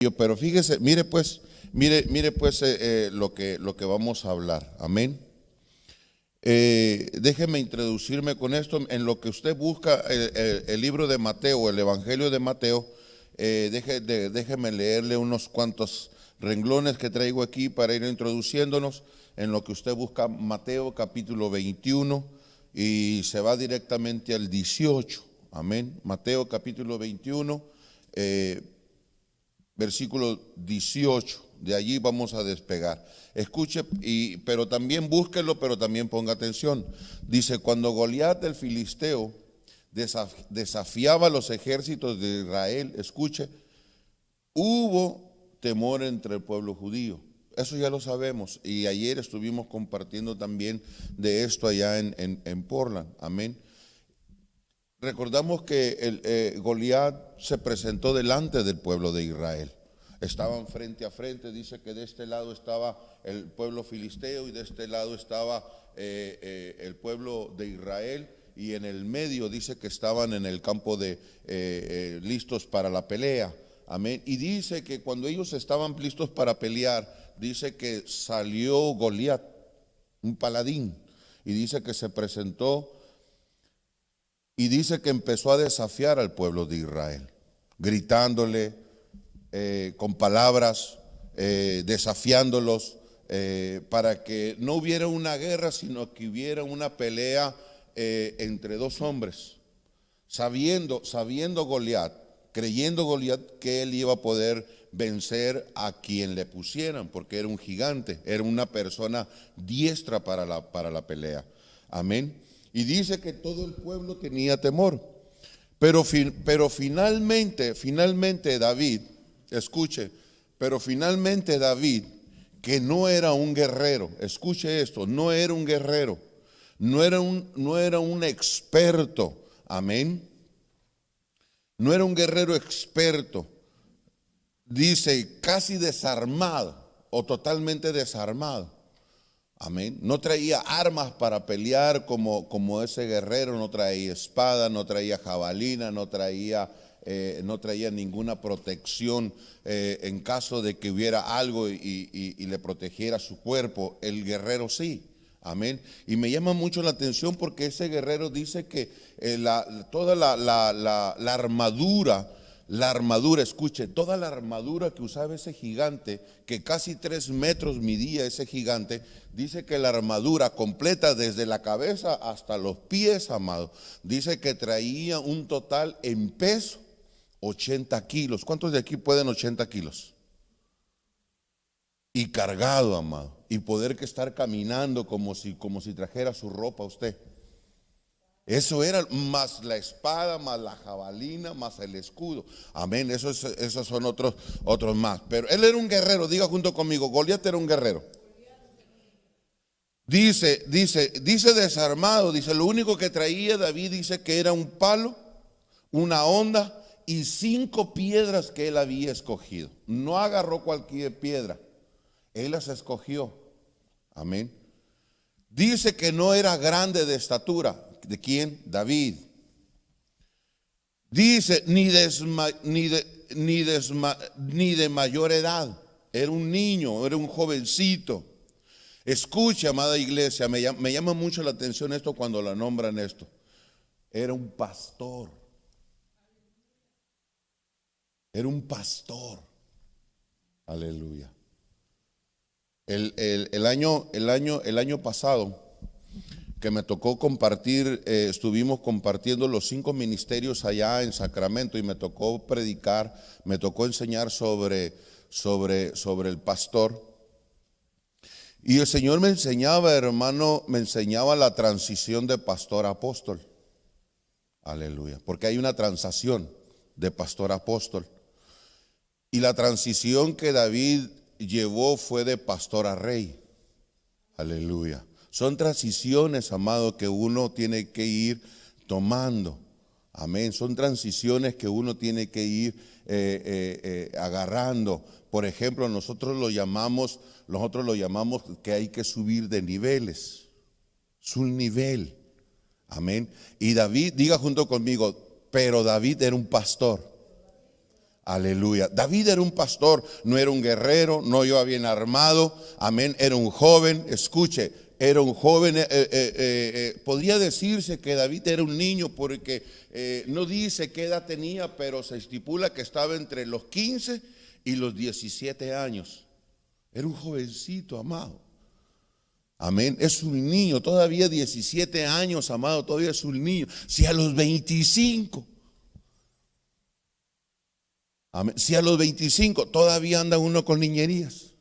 Pero fíjese, mire pues lo que vamos a hablar. Amén. Déjeme introducirme con esto. En lo que usted busca el libro de Mateo, el Evangelio de Mateo, déjeme leerle unos cuantos renglones que traigo aquí para ir introduciéndonos. En lo que usted busca Mateo capítulo 21 y se va directamente al 18. Amén. Mateo capítulo 21, versículo 18. De allí vamos a despegar. Escuche, pero también búsquelo, pero también ponga atención. Dice, cuando Goliat el filisteo desafiaba a los ejércitos de Israel, escuche, hubo temor entre el pueblo judío. Eso ya lo sabemos. Y ayer estuvimos compartiendo también de esto allá en Portland. Amén. Recordamos que Goliat se presentó delante del pueblo de Israel. Estaban frente a frente. Dice que de este lado estaba el pueblo filisteo y de este lado estaba el pueblo de Israel, y en el medio dice que estaban en el campo listos para la pelea. Amén. Y dice que cuando ellos estaban listos para pelear, dice que salió Goliat, un paladín, y dice que se presentó y dice que empezó a desafiar al pueblo de Israel, gritándole con palabras, desafiándolos para que no hubiera una guerra, sino que hubiera una pelea entre dos hombres, sabiendo Goliat, creyendo Goliat que él iba a poder vencer a quien le pusieran, porque era un gigante, era una persona diestra para la pelea. Amén. Y dice que todo el pueblo tenía temor. Pero finalmente David, escuche, pero finalmente David, que no era un guerrero, escuche esto, no era un guerrero, no era un experto, amén. No era un guerrero experto, dice, casi desarmado o totalmente desarmado. Amén. No traía armas para pelear como ese guerrero, no traía espada, no traía jabalina, no traía ninguna protección en caso de que hubiera algo y le protegiera su cuerpo. El guerrero sí. Amén. Y me llama mucho la atención porque ese guerrero dice que toda la armadura, escuche, toda la armadura que usaba ese gigante, que casi 3 metros midía ese gigante, dice que la armadura completa desde la cabeza hasta los pies, amado, dice que traía un total en peso 80 kilos. ¿Cuántos de aquí pueden 80 kilos? Y cargado, amado, y poder que estar caminando como si trajera su ropa usted. Eso era más la espada, más la jabalina, más el escudo. Amén. Esos son otros más. Pero él era un guerrero. Diga junto conmigo, Goliat era un guerrero. Dice desarmado. Dice, lo único que traía David, dice que era un palo, una honda y 5 piedras que él había escogido. No agarró cualquier piedra, él las escogió. Amén. Dice que no era grande de estatura. ¿De quién? David. Dice, ni de mayor edad. Era un niño, era un jovencito. Escuche, amada iglesia, me llama mucho la atención esto cuando la nombran esto. Era un pastor. Era un pastor. Aleluya. El año pasado que me tocó compartir, estuvimos compartiendo los 5 ministerios allá en Sacramento y me tocó predicar, me tocó enseñar sobre el pastor. Y el Señor me enseñaba, hermano, me enseñaba la transición de pastor a apóstol. Aleluya. Porque hay una transición de pastor a apóstol. Y la transición que David llevó fue de pastor a rey. Aleluya. Son transiciones, amado, que uno tiene que ir tomando. Amén. Son transiciones que uno tiene que ir agarrando. Por ejemplo, nosotros lo llamamos que hay que subir de niveles. Es un nivel. Amén. Y David, diga junto conmigo, pero David era un pastor. Aleluya. David era un pastor, no era un guerrero, no iba bien armado. Amén. Era un joven, escuche, era un joven. Podría decirse que David era un niño porque no dice qué edad tenía, pero se estipula que estaba entre los 15 y los 17 años. Era un jovencito, amado. Amén. Es un niño, todavía 17 años, amado, todavía es un niño. Si a los 25, amén, si a los 25 todavía anda uno con niñerías.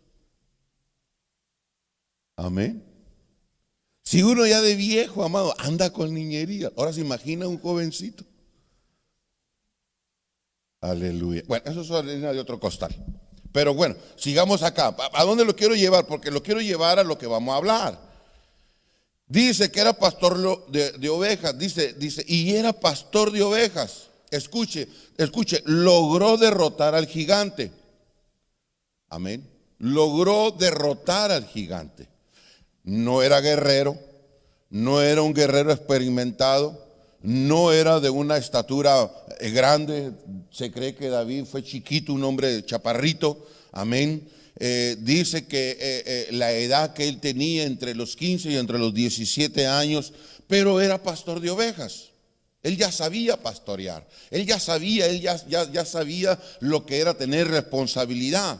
Amén. Si uno ya de viejo, amado, anda con niñerías, ahora se imagina un jovencito. Aleluya. Bueno, eso es harina de otro costal. Pero bueno, sigamos acá. ¿A dónde lo quiero llevar? Porque lo quiero llevar a lo que vamos a hablar. Dice que era pastor de ovejas. Dice, y era pastor de ovejas. Escuche, logró derrotar al gigante. Amén. Logró derrotar al gigante. No era guerrero, no era un guerrero experimentado, no era de una estatura grande. Se cree que David fue chiquito, un hombre chaparrito. Amén. Dice que la edad que él tenía entre los 15 y entre los 17 años, pero era pastor de ovejas. Él ya sabía pastorear, él ya sabía lo que era tener responsabilidad.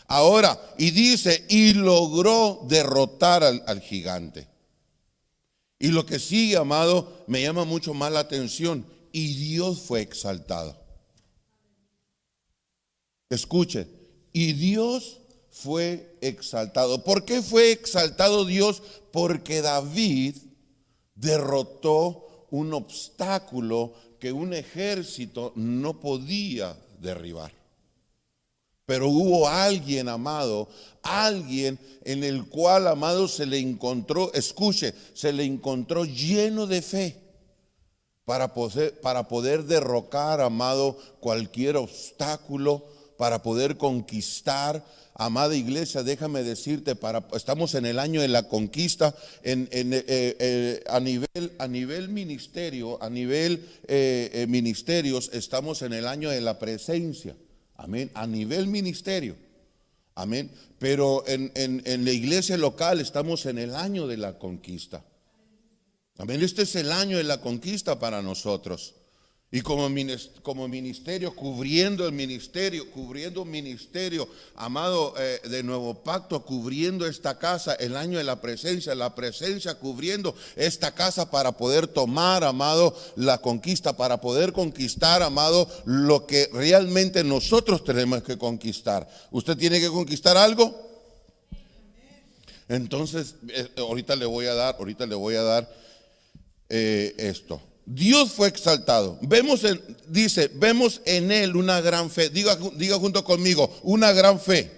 Ahora, y dice, y logró derrotar al gigante. Y lo que sigue, amado, me llama mucho más la atención. Y Dios fue exaltado. Escuche, y Dios fue exaltado. ¿Por qué fue exaltado Dios? Porque David derrotó un obstáculo que un ejército no podía derribar. Pero hubo alguien, amado, alguien en el cual, amado, se le encontró, escuche, se le encontró lleno de fe para poder derrocar, amado, cualquier obstáculo, para poder conquistar. Amada iglesia, déjame decirte, estamos en el año de la conquista, a nivel ministerio, ministerios, estamos en el año de la presencia. Amén, a nivel ministerio, amén, pero en la iglesia local estamos en el año de la conquista. Amén, este es el año de la conquista para nosotros. Y como ministerio, cubriendo un ministerio, amado, de Nuevo Pacto, cubriendo esta casa, el año de la presencia cubriendo esta casa para poder tomar, amado, la conquista, para poder conquistar, amado, lo que realmente nosotros tenemos que conquistar. ¿Usted tiene que conquistar algo? Entonces, ahorita le voy a dar esto. Dios fue exaltado. Vemos en él una gran fe. Diga junto conmigo, una gran fe.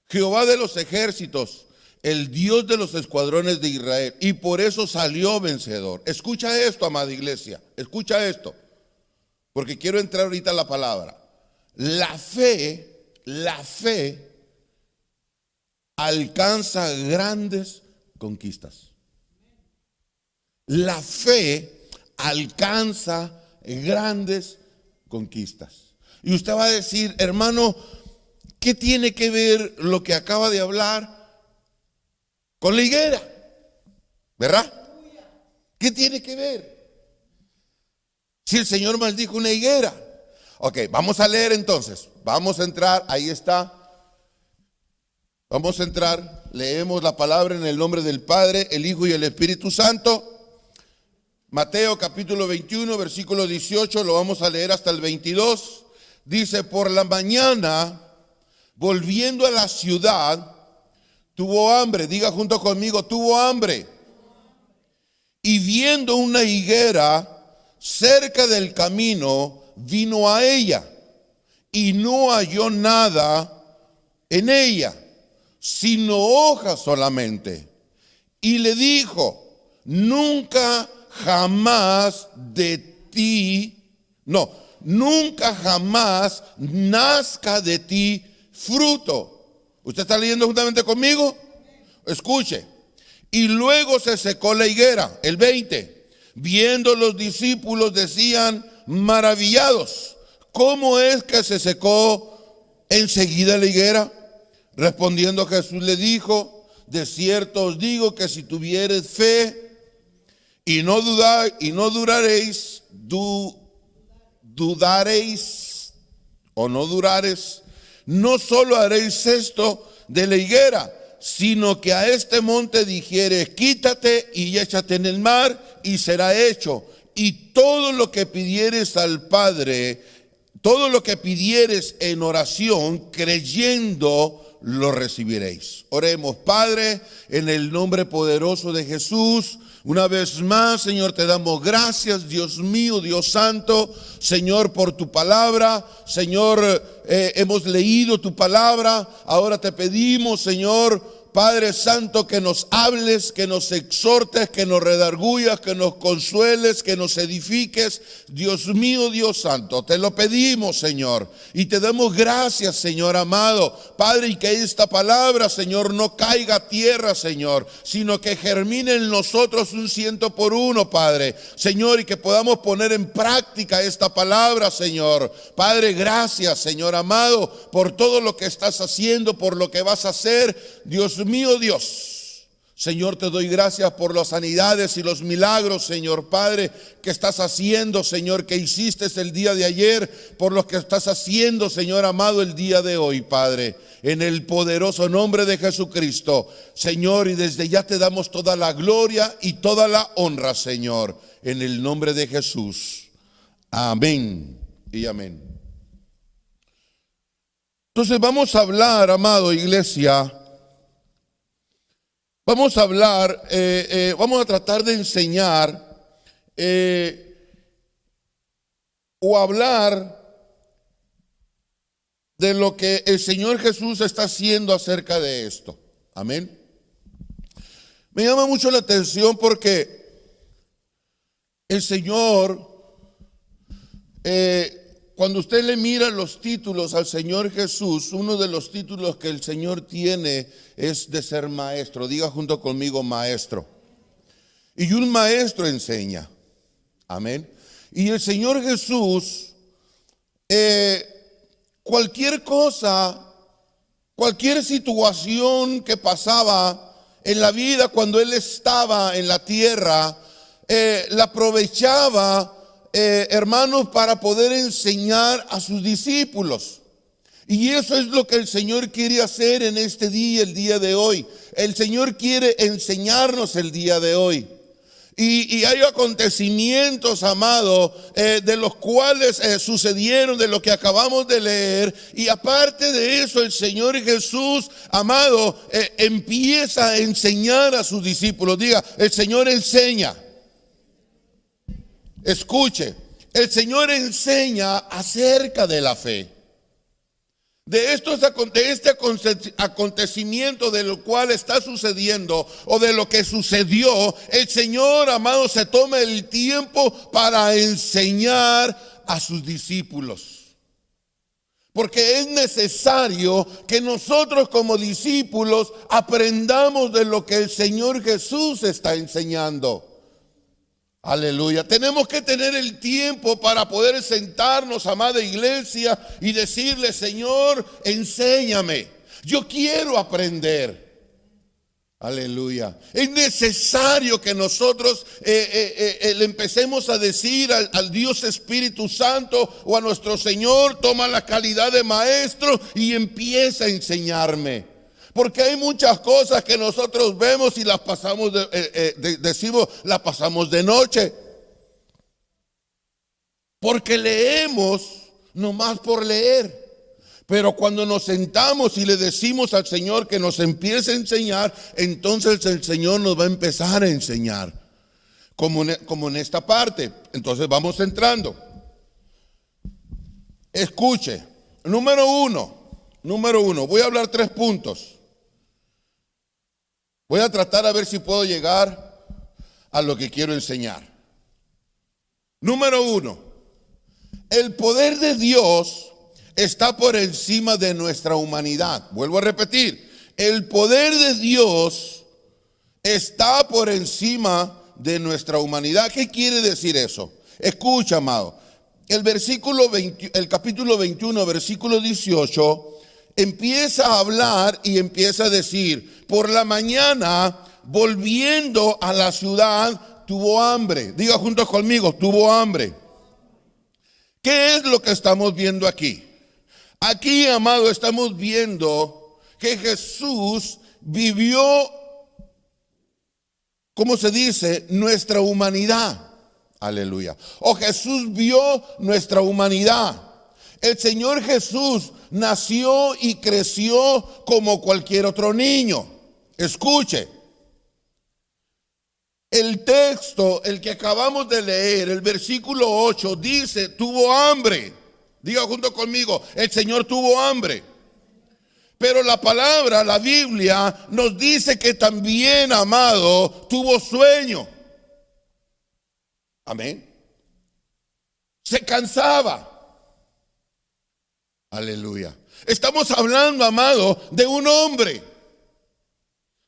Jehová de los ejércitos, el Dios de los escuadrones de Israel, y por eso salió vencedor. Escucha esto, amada iglesia, escucha esto, porque quiero entrar ahorita a la palabra. La fe alcanza grandes conquistas. La fe alcanza grandes conquistas. Y usted va a decir, hermano, ¿qué tiene que ver lo que acaba de hablar con la higuera? ¿Verdad? ¿Qué tiene que ver? Si el Señor maldijo una higuera. Ok, vamos a leer entonces. Vamos a entrar, ahí está. Vamos a entrar, leemos la palabra en el nombre del Padre, el Hijo y el Espíritu Santo. Mateo capítulo 21, versículo 18, lo vamos a leer hasta el 22. Dice, por la mañana, volviendo a la ciudad, tuvo hambre. Diga junto conmigo, tuvo hambre. Y viendo una higuera cerca del camino, vino a ella. Y no halló nada en ella, sino hojas solamente. Y le dijo, nunca jamás nazca de ti fruto. ¿Usted está leyendo juntamente conmigo? Escuche. Y luego se secó la higuera. El 20. Viendo los discípulos decían maravillados, ¿cómo es que se secó enseguida la higuera? Respondiendo Jesús le dijo, de cierto os digo que si tuviereis fe y no dudaréis, no solo haréis esto de la higuera, sino que a este monte dijeres, quítate y échate en el mar, y será hecho. Y todo lo que pidieres al Padre, todo lo que pidieres en oración, creyendo, lo recibiréis. Oremos. Padre, en el nombre poderoso de Jesús, una vez más, Señor, te damos gracias, Dios mío, Dios santo, Señor, por tu palabra. Señor, hemos leído tu palabra. Ahora te pedimos, Señor, Padre Santo, que nos hables, que nos exhortes, que nos redarguyas, que nos consueles, que nos edifiques. Dios mío, Dios santo, te lo pedimos, Señor, y te damos gracias, Señor amado, Padre, y que esta palabra, Señor, no caiga a tierra, Señor, sino que germine en nosotros 100%, Padre, Señor, y que podamos poner en práctica esta palabra, Señor. Padre, gracias, Señor amado, por todo lo que estás haciendo, por lo que vas a hacer, Dios mío, Dios. Señor, te doy gracias por las sanidades y los milagros, Señor Padre, que estás haciendo, Señor, que hiciste el día de ayer, por lo que estás haciendo, Señor amado, el día de hoy, Padre, en el poderoso nombre de Jesucristo, Señor, y desde ya te damos toda la gloria y toda la honra, Señor, en el nombre de Jesús. Amén y amén. Entonces vamos a hablar, amado iglesia. Vamos a hablar, vamos a tratar de enseñar o hablar de lo que el Señor Jesús está haciendo acerca de esto. Amén. Me llama mucho la atención porque el Señor, cuando usted le mira los títulos al Señor Jesús, uno de los títulos que el Señor tiene es de ser maestro. Diga junto conmigo, maestro. Y un maestro enseña. Amén. Y el Señor Jesús, cualquier cosa, cualquier situación que pasaba en la vida cuando Él estaba en la tierra, la aprovechaba, hermanos, para poder enseñar a sus discípulos. Y eso es lo que el Señor quiere hacer en este día, el día de hoy. El Señor quiere enseñarnos el día de hoy. Y hay acontecimientos, amado, de los cuales sucedieron, de lo que acabamos de leer. Y aparte de eso, el Señor Jesús, amado, empieza a enseñar a sus discípulos. Diga, el Señor enseña. Escuche, el Señor enseña acerca de la fe. De este acontecimiento de lo cual está sucediendo o de lo que sucedió, el Señor, amado, se toma el tiempo para enseñar a sus discípulos. Porque es necesario que nosotros como discípulos aprendamos de lo que el Señor Jesús está enseñando. Aleluya. Tenemos que tener el tiempo para poder sentarnos, amada iglesia, y decirle, Señor, enséñame. Yo quiero aprender. Aleluya. Es necesario que nosotros le empecemos a decir al Dios Espíritu Santo o a nuestro Señor, toma la calidad de maestro y empieza a enseñarme. Porque hay muchas cosas que nosotros vemos y las pasamos, decimos, las pasamos de noche. Porque leemos nomás por leer. Pero cuando nos sentamos y le decimos al Señor que nos empiece a enseñar, entonces el Señor nos va a empezar a enseñar. Como en esta parte. Entonces vamos entrando. Escuche. Número uno. Voy a hablar 3 puntos. Voy a tratar a ver si puedo llegar a lo que quiero enseñar. Número 1. El poder de Dios está por encima de nuestra humanidad. Vuelvo a repetir. El poder de Dios está por encima de nuestra humanidad. ¿Qué quiere decir eso? Escucha, amado. el capítulo 21, versículo 18, empieza a hablar y empieza a decir: por la mañana, volviendo a la ciudad, tuvo hambre. Diga juntos conmigo, tuvo hambre. ¿Qué es lo que estamos viendo aquí? Aquí, amado, estamos viendo que Jesús vivió, ¿cómo se dice? Nuestra humanidad. Aleluya. O Jesús vio nuestra humanidad. El Señor Jesús nació y creció como cualquier otro niño. Escuche. El texto, el que acabamos de leer, el versículo 8, dice: tuvo hambre. Diga junto conmigo, el Señor tuvo hambre. Pero la palabra, la Biblia, nos dice que también, amado, tuvo sueño. Amén. Se cansaba. Aleluya. Estamos hablando, amado, de un hombre,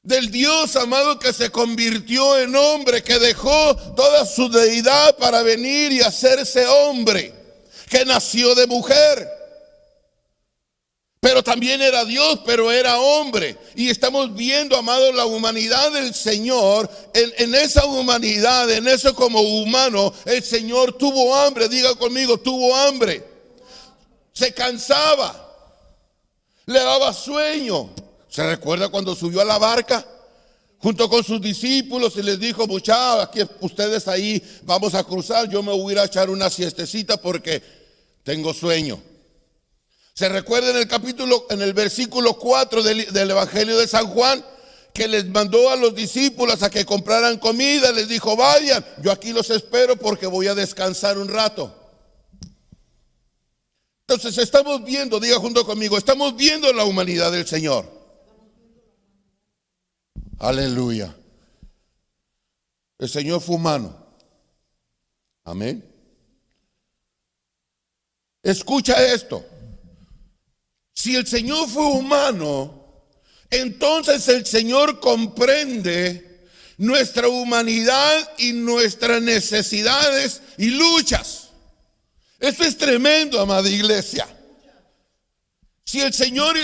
del Dios, amado, que se convirtió en hombre, que dejó toda su deidad para venir y hacerse hombre, que nació de mujer. Pero también era Dios, pero era hombre. Y estamos viendo, amado, la humanidad del Señor. En esa humanidad, en eso como humano, el Señor tuvo hambre. Diga conmigo, tuvo hambre. Se cansaba. Le daba sueño. ¿Se recuerda cuando subió a la barca junto con sus discípulos y les dijo: muchachos, aquí ustedes ahí, vamos a cruzar, yo me voy a ir a echar una siestecita porque tengo sueño? ¿Se recuerda en el versículo 4 del Evangelio de San Juan, que les mandó a los discípulos a que compraran comida? Les dijo: vayan, yo aquí los espero porque voy a descansar un rato. Entonces estamos viendo, diga junto conmigo, estamos viendo la humanidad del Señor. Aleluya. El Señor fue humano. Amén. Escucha esto. Si el Señor fue humano, entonces el Señor comprende nuestra humanidad y nuestras necesidades y luchas. Esto es tremendo, amada iglesia. Si el Señor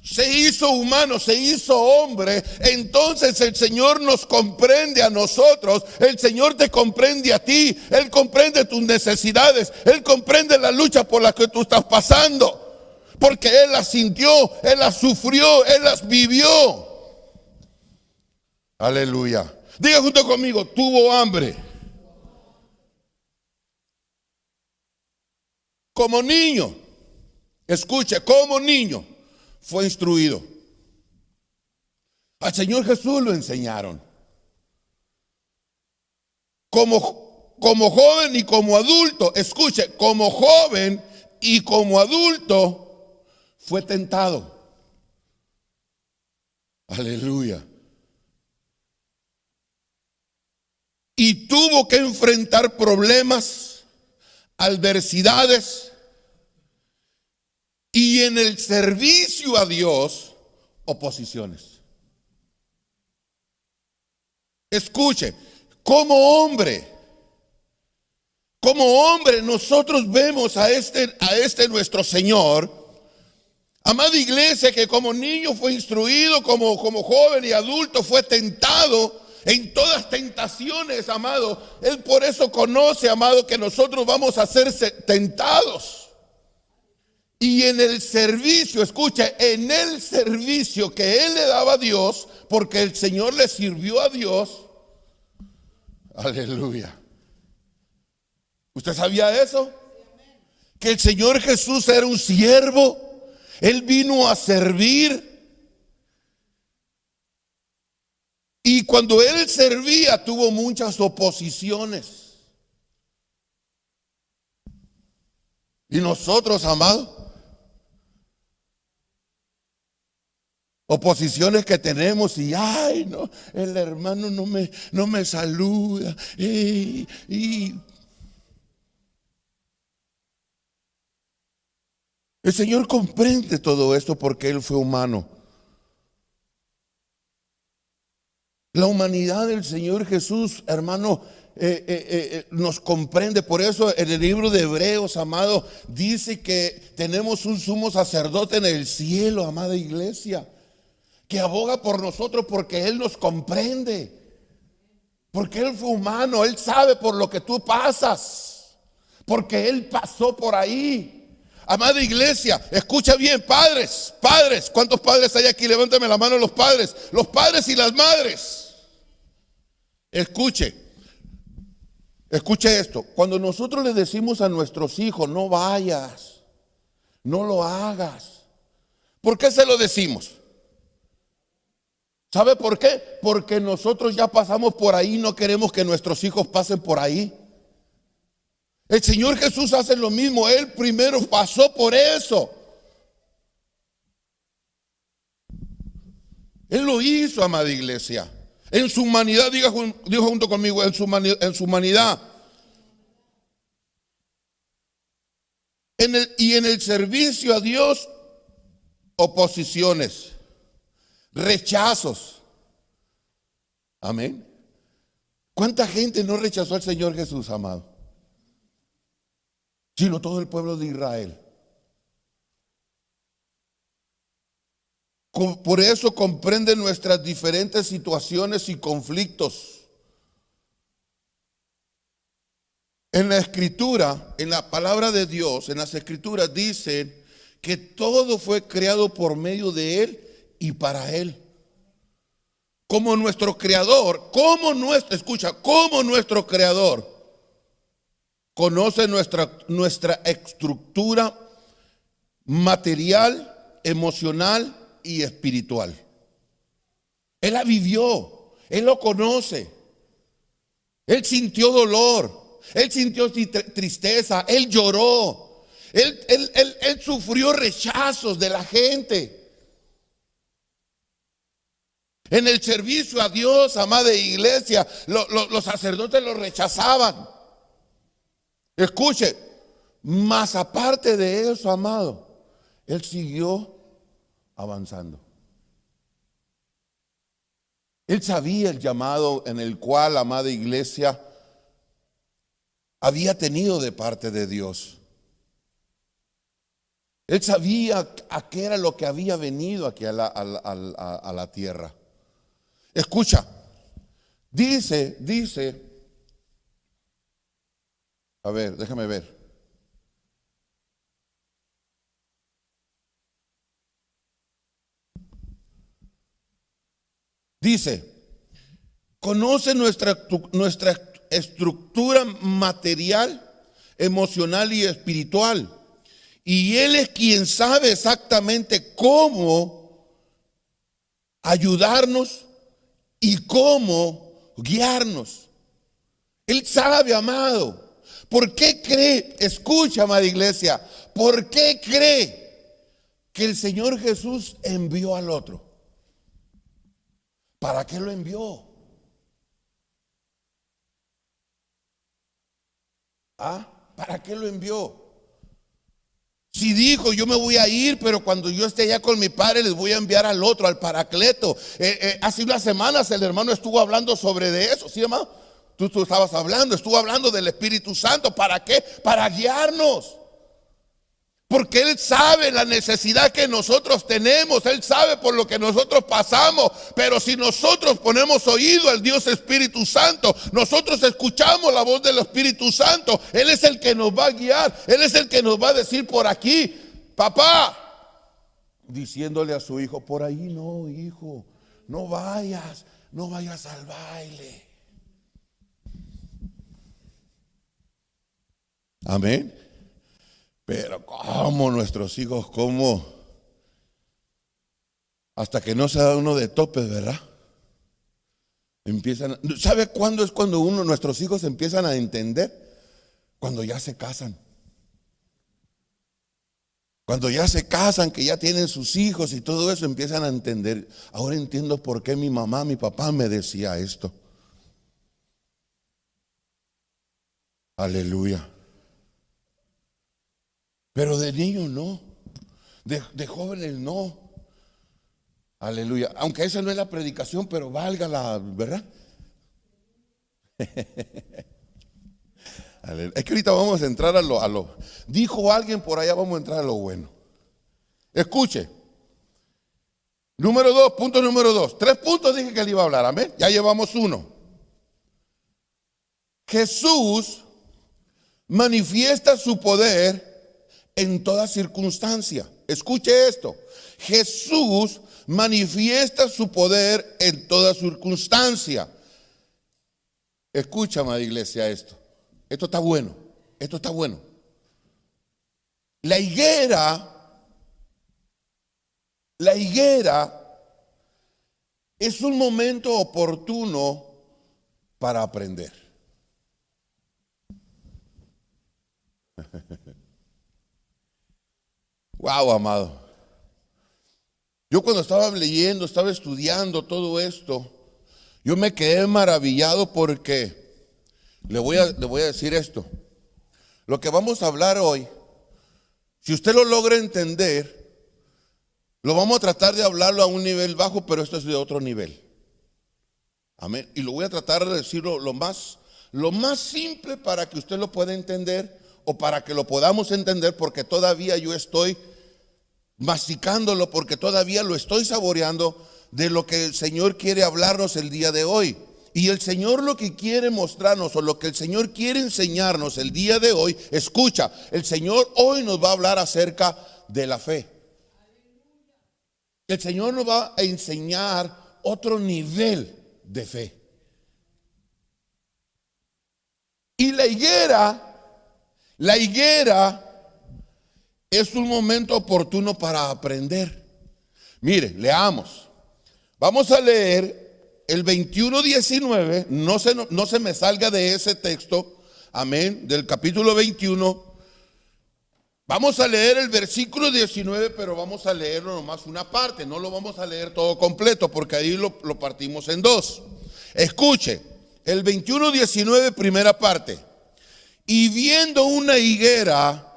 se hizo humano, se hizo hombre, entonces el Señor nos comprende a nosotros. El Señor te comprende a ti. Él comprende tus necesidades. Él comprende la lucha por la que tú estás pasando. Porque Él las sintió, Él las sufrió, Él las vivió. Aleluya. Diga junto conmigo, tuvo hambre. Como niño, escuche, como niño fue instruido. Al Señor Jesús lo enseñaron. Como joven y como adulto, escuche, como joven y como adulto fue tentado. Aleluya. Y tuvo que enfrentar problemas, adversidades, y en el servicio a Dios, oposiciones. Escuche, como hombre nosotros vemos a este nuestro Señor, amada iglesia, que como niño fue instruido, como joven y adulto fue tentado en todas tentaciones, amado. Él por eso conoce, amado, que nosotros vamos a ser tentados. Y en el servicio, escucha, en el servicio que Él le daba a Dios, porque el Señor le sirvió a Dios. Aleluya. ¿Usted sabía eso? Que el Señor Jesús era un siervo. Él vino a servir. Y cuando Él servía, tuvo muchas oposiciones. Y nosotros, amados, oposiciones que tenemos y ay, no, el hermano no me saluda. Y el Señor comprende todo esto porque Él fue humano. La humanidad del Señor Jesús, hermano, nos comprende. Por eso en el libro de Hebreos, amado, dice que tenemos un sumo sacerdote en el cielo, amada iglesia, que aboga por nosotros porque Él nos comprende. Porque Él fue humano, Él sabe por lo que tú pasas, porque Él pasó por ahí. Amada iglesia, escucha bien, padres, ¿cuántos padres hay aquí? Levántame la mano los padres y las madres. Escuche esto. Cuando nosotros le decimos a nuestros hijos, no vayas, no lo hagas, ¿por qué se lo decimos? ¿Sabe por qué? Porque nosotros ya pasamos por ahí y no queremos que nuestros hijos pasen por ahí. El Señor Jesús hace lo mismo. Él primero pasó por eso. Él lo hizo, amada iglesia. En su humanidad, diga junto conmigo, en su humanidad. Y en el servicio a Dios, oposiciones, rechazos. Amén. ¿Cuánta gente no rechazó al Señor Jesús, amado? Sino todo el pueblo de Israel. Por eso comprende nuestras diferentes situaciones y conflictos. En la escritura, en la palabra de Dios, en las escrituras dicen que todo fue creado por medio de Él y para Él. Como nuestro creador, como nuestro creador conoce nuestra estructura material, emocional y espiritual. Él la vivió, Él lo conoce. Él sintió dolor, Él sintió tristeza, Él lloró, Él sufrió rechazos de la gente. En el servicio a Dios, amada iglesia, los sacerdotes lo rechazaban. Escuche, más aparte de eso, amado, Él siguió avanzando. Él sabía el llamado en el cual, amada iglesia, había tenido de parte de Dios. Él sabía a qué era lo que había venido aquí a la tierra. Escucha, dice, a ver, déjame ver. Dice, conoce nuestra estructura material, emocional y espiritual. Y Él es quien sabe exactamente cómo ayudarnos y cómo guiarnos. Él sabe, amado. ¿Por qué cree? Escucha, amada iglesia. ¿Por qué cree que el Señor Jesús envió al otro? ¿Para qué lo envió? ¿Para qué lo envió? Si dijo, yo me voy a ir, pero cuando yo esté allá con mi Padre les voy a enviar al otro, al Paracleto. Hace unas semanas el hermano estuvo hablando sobre de eso, ¿sí, hermano? Tú estabas hablando, estuvo hablando del Espíritu Santo. ¿Para qué? Para guiarnos. Porque Él sabe la necesidad que nosotros tenemos. Él sabe por lo que nosotros pasamos. Pero si nosotros ponemos oído al Dios Espíritu Santo, nosotros escuchamos la voz del Espíritu Santo. Él es el que nos va a guiar. Él es el que nos va a decir por aquí, papá, diciéndole a su hijo, por ahí no, hijo, no vayas al baile. Amén. Pero cómo nuestros hijos, cómo, hasta que no se da uno de topes, ¿verdad? Empiezan, ¿sabe cuándo es cuando nuestros hijos empiezan a entender? Cuando ya se casan. Cuando ya se casan, que ya tienen sus hijos y todo eso, empiezan a entender. Ahora entiendo por qué mi mamá, mi papá me decía esto. Aleluya. Pero de niños no, de jóvenes no. Aleluya. Aunque esa no es la predicación, pero valga la verdad. Es que ahorita vamos a entrar a lo. Dijo alguien por allá, vamos a entrar a lo bueno. Escuche. Número 2, punto número 2. 3 puntos dije que le iba a hablar, amén. Ya llevamos 1. Jesús manifiesta su poder en toda circunstancia. Escuche esto. Jesús manifiesta su poder en toda circunstancia. Escucha, amada iglesia, esto. Esto está bueno. Esto está bueno. La higuera es un momento oportuno para aprender. Wow, amado. Yo cuando estaba leyendo, estaba estudiando todo esto, yo me quedé maravillado porque le voy a decir esto. Lo que vamos a hablar hoy, si usted lo logra entender, lo vamos a tratar de hablarlo a un nivel bajo, pero esto es de otro nivel. Amén. Y lo voy a tratar de decirlo lo más simple para que usted lo pueda entender o para que lo podamos entender, porque todavía yo estoy masticándolo, porque todavía lo estoy saboreando de lo que el Señor quiere hablarnos el día de hoy. Y el Señor lo que quiere mostrarnos o lo que el Señor quiere enseñarnos el día de hoy, escucha, el Señor hoy nos va a hablar acerca de la fe. El Señor nos va a enseñar otro nivel de fe. Y la higuera es un momento oportuno para aprender. Mire, leamos. Vamos a leer el 21:19, no se me salga de ese texto, amén, del capítulo 21. Vamos a leer el versículo 19, pero vamos a leerlo nomás una parte, no lo vamos a leer todo completo, porque ahí lo partimos en 2. Escuche, el 21:19, primera parte. Y viendo una higuera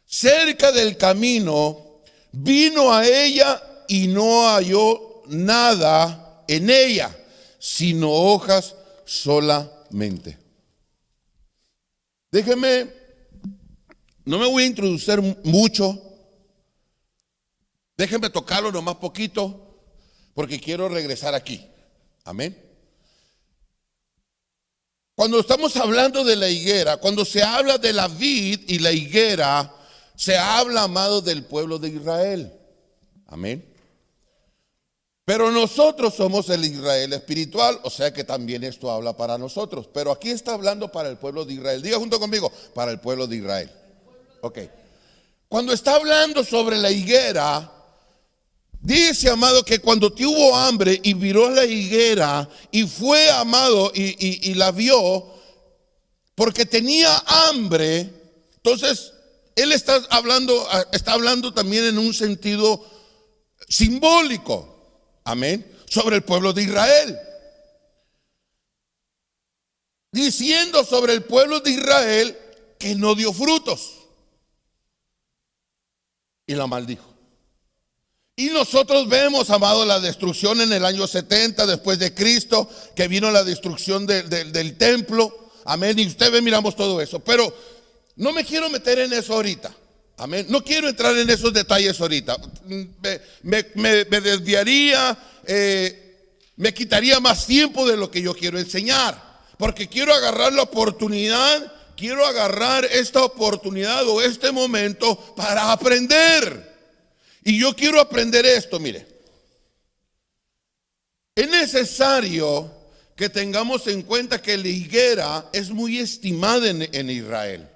cerca del camino, vino a ella y no halló nada en ella, sino hojas solamente. Déjeme, no me voy a introducir mucho, déjeme tocarlo nomás poquito, porque quiero regresar aquí. Amén. Cuando estamos hablando de la higuera, cuando se habla de la vid y la higuera, se habla, amado, del pueblo de Israel. Amén. Pero nosotros somos el Israel espiritual, o sea que también esto habla para nosotros. Pero aquí está hablando para el pueblo de Israel. Diga junto conmigo, para el pueblo de Israel. Ok. Cuando está hablando sobre la higuera, dice, amado, que cuando tuvo hambre y miró la higuera y fue, amado, y la vio, porque tenía hambre, entonces él está hablando también en un sentido simbólico. Amén. Sobre el pueblo de Israel. Diciendo sobre el pueblo de Israel que no dio frutos. Y la maldijo. Y nosotros vemos, amado, la destrucción en el año 70 después de Cristo, que vino la destrucción del templo. Amén. Y usted ve, miramos todo eso. Pero no me quiero meter en eso ahorita. Amén. No quiero entrar en esos detalles ahorita. Me desviaría, me quitaría más tiempo de lo que yo quiero enseñar. Porque quiero agarrar la oportunidad, quiero agarrar esta oportunidad o este momento para aprender. Y yo quiero aprender esto, mire. Es necesario que tengamos en cuenta que la higuera es muy estimada en Israel.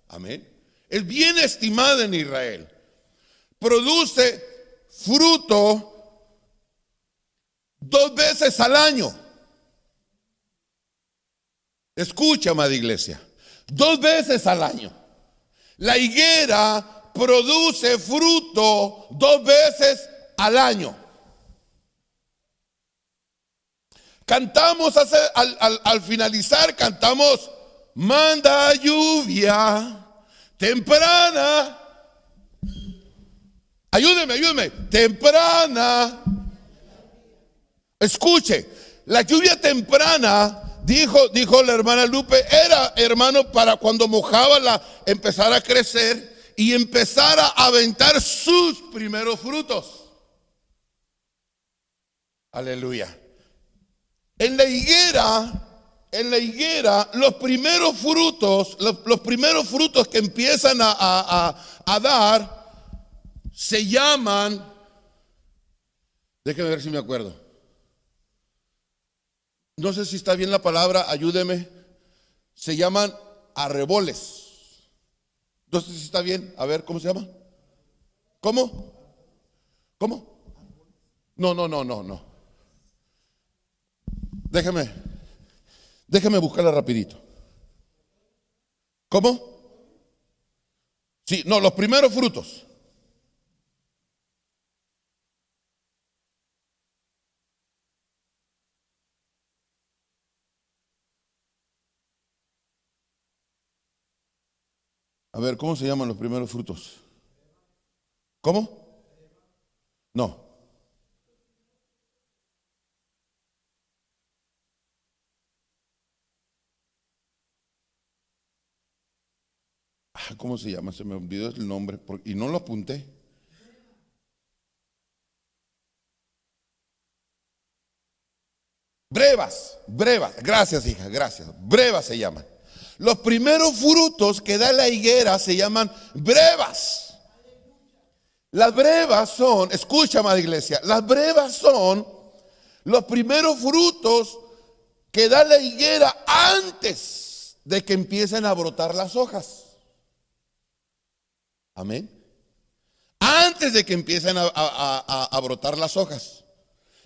Amén. Es bien estimada en Israel. Produce fruto 2 veces al año. Escucha, amada iglesia. 2 veces al año. La higuera produce fruto 2 veces al año. Cantamos al finalizar, cantamos, manda lluvia temprana. Ayúdeme. Temprana. Escuche, la lluvia temprana dijo la hermana Lupe, era, hermano, para cuando mojaba empezar a crecer y empezar a aventar sus primeros frutos. Aleluya. En la higuera, los primeros frutos, los primeros frutos que empiezan a dar, se llaman, déjeme ver si me acuerdo. No sé si está bien la palabra, ayúdeme. Se llaman arreboles. No sé si está bien. A ver, ¿cómo se llama? ¿Cómo? No. Déjeme buscarla rapidito. ¿Cómo? Sí, no, los primeros frutos. A ver, ¿cómo se llaman los primeros frutos? ¿Cómo? No. ¿Cómo se llama? Se me olvidó el nombre y no lo apunté. Brevas. Gracias, hija, gracias. Brevas se llaman. Los primeros frutos que da la higuera se llaman brevas. Las brevas son, escucha, amada iglesia, las brevas son los primeros frutos que da la higuera antes de que empiecen a brotar las hojas. Amén. Antes de que empiecen a brotar las hojas.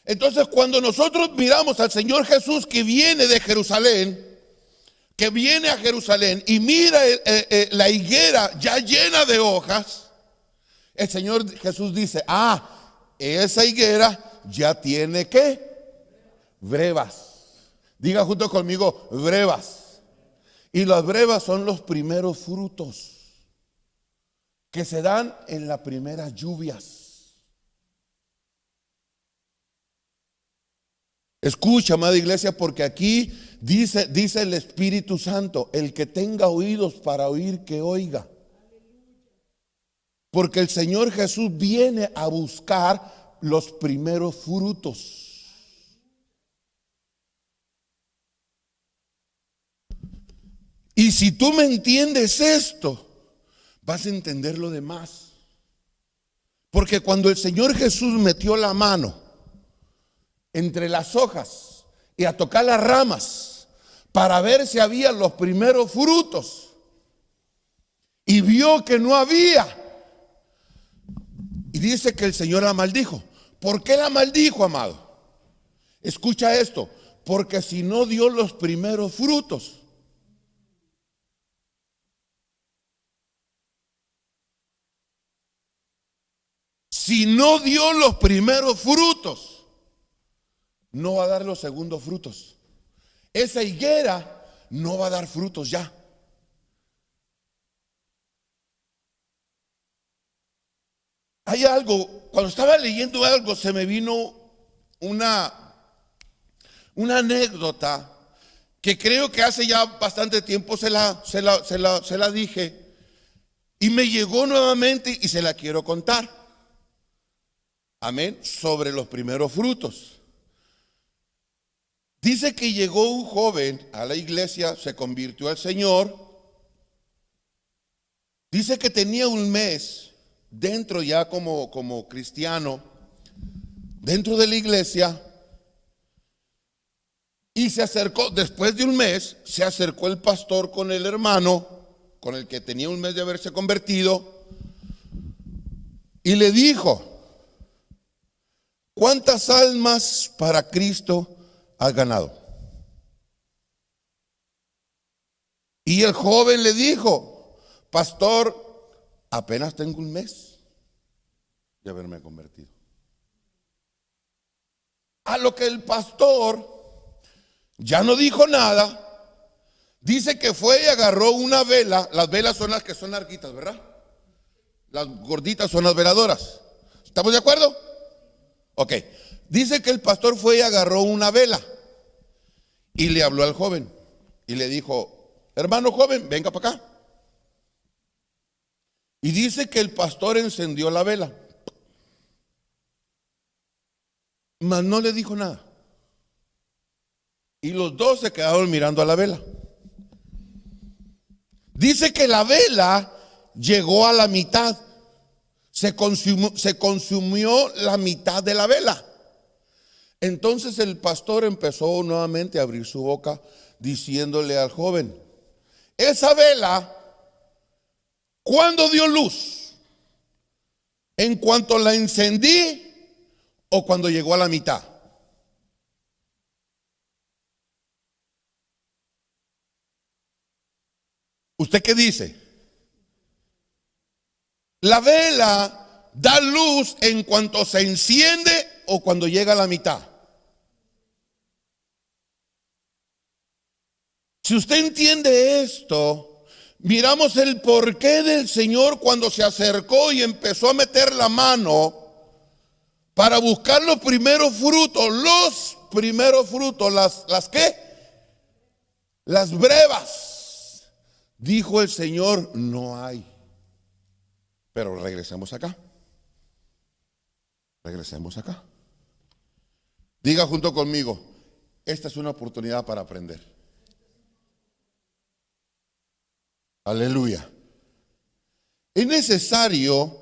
Entonces, cuando nosotros miramos al Señor Jesús que viene de Jerusalén, que viene a Jerusalén y mira la higuera ya llena de hojas, el Señor Jesús dice, esa higuera ya tiene ¿qué? Brevas. Diga junto conmigo, brevas. Y las brevas son los primeros frutos que se dan en las primeras lluvias. Escucha, amada iglesia, porque aquí dice el Espíritu Santo, el que tenga oídos para oír, que oiga. Porque el Señor Jesús viene a buscar los primeros frutos. Y si tú me entiendes esto, vas a entender lo demás. Porque cuando el Señor Jesús metió la mano entre las hojas y a tocar las ramas para ver si había los primeros frutos y vio que no había, y dice que el Señor la maldijo. ¿Por qué la maldijo, amado? Escucha esto, porque si no dio los primeros frutos, si no dio los primeros frutos, no va a dar los segundos frutos. Esa higuera no va a dar frutos ya. Hay algo, cuando estaba leyendo algo, se me vino una anécdota que creo que hace ya bastante tiempo se la dije y me llegó nuevamente y se la quiero contar. Amén, sobre los primeros frutos. Dice que llegó un joven a la iglesia, se convirtió al Señor. Dice que tenía un mes dentro ya como cristiano, dentro de la iglesia. Y se acercó, después de un mes, se acercó el pastor con el hermano, con el que tenía un mes de haberse convertido, y le dijo: ¿cuántas almas para Cristo has ganado? Y el joven le dijo: pastor, apenas tengo un mes de haberme convertido. A lo que el pastor ya no dijo nada. Dice que fue y agarró una vela. Las velas son las que son larguitas, ¿verdad? Las gorditas son las veladoras. ¿Estamos de acuerdo? Ok. Dice que el pastor fue y agarró una vela Y le habló al joven y le dijo: hermano joven, venga para acá. Y dice que el pastor encendió la vela, mas no le dijo nada. Y los dos se quedaron mirando a la vela. Dice que la vela llegó a la mitad. Se consumió la mitad de la vela. Entonces el pastor empezó nuevamente a abrir su boca, diciéndole al joven: esa vela, ¿cuándo dio luz? ¿En cuanto la encendí o cuando llegó a la mitad? ¿Usted qué dice? ¿La vela da luz en cuanto se enciende o cuando llega a la mitad? Si usted entiende esto, miramos el porqué del Señor cuando se acercó y empezó a meter la mano para buscar los primeros frutos, las ¿qué? Las brevas. Dijo el Señor: no hay. Pero regresemos acá. Regresemos acá. Diga junto conmigo: esta es una oportunidad para aprender. Aleluya. Es necesario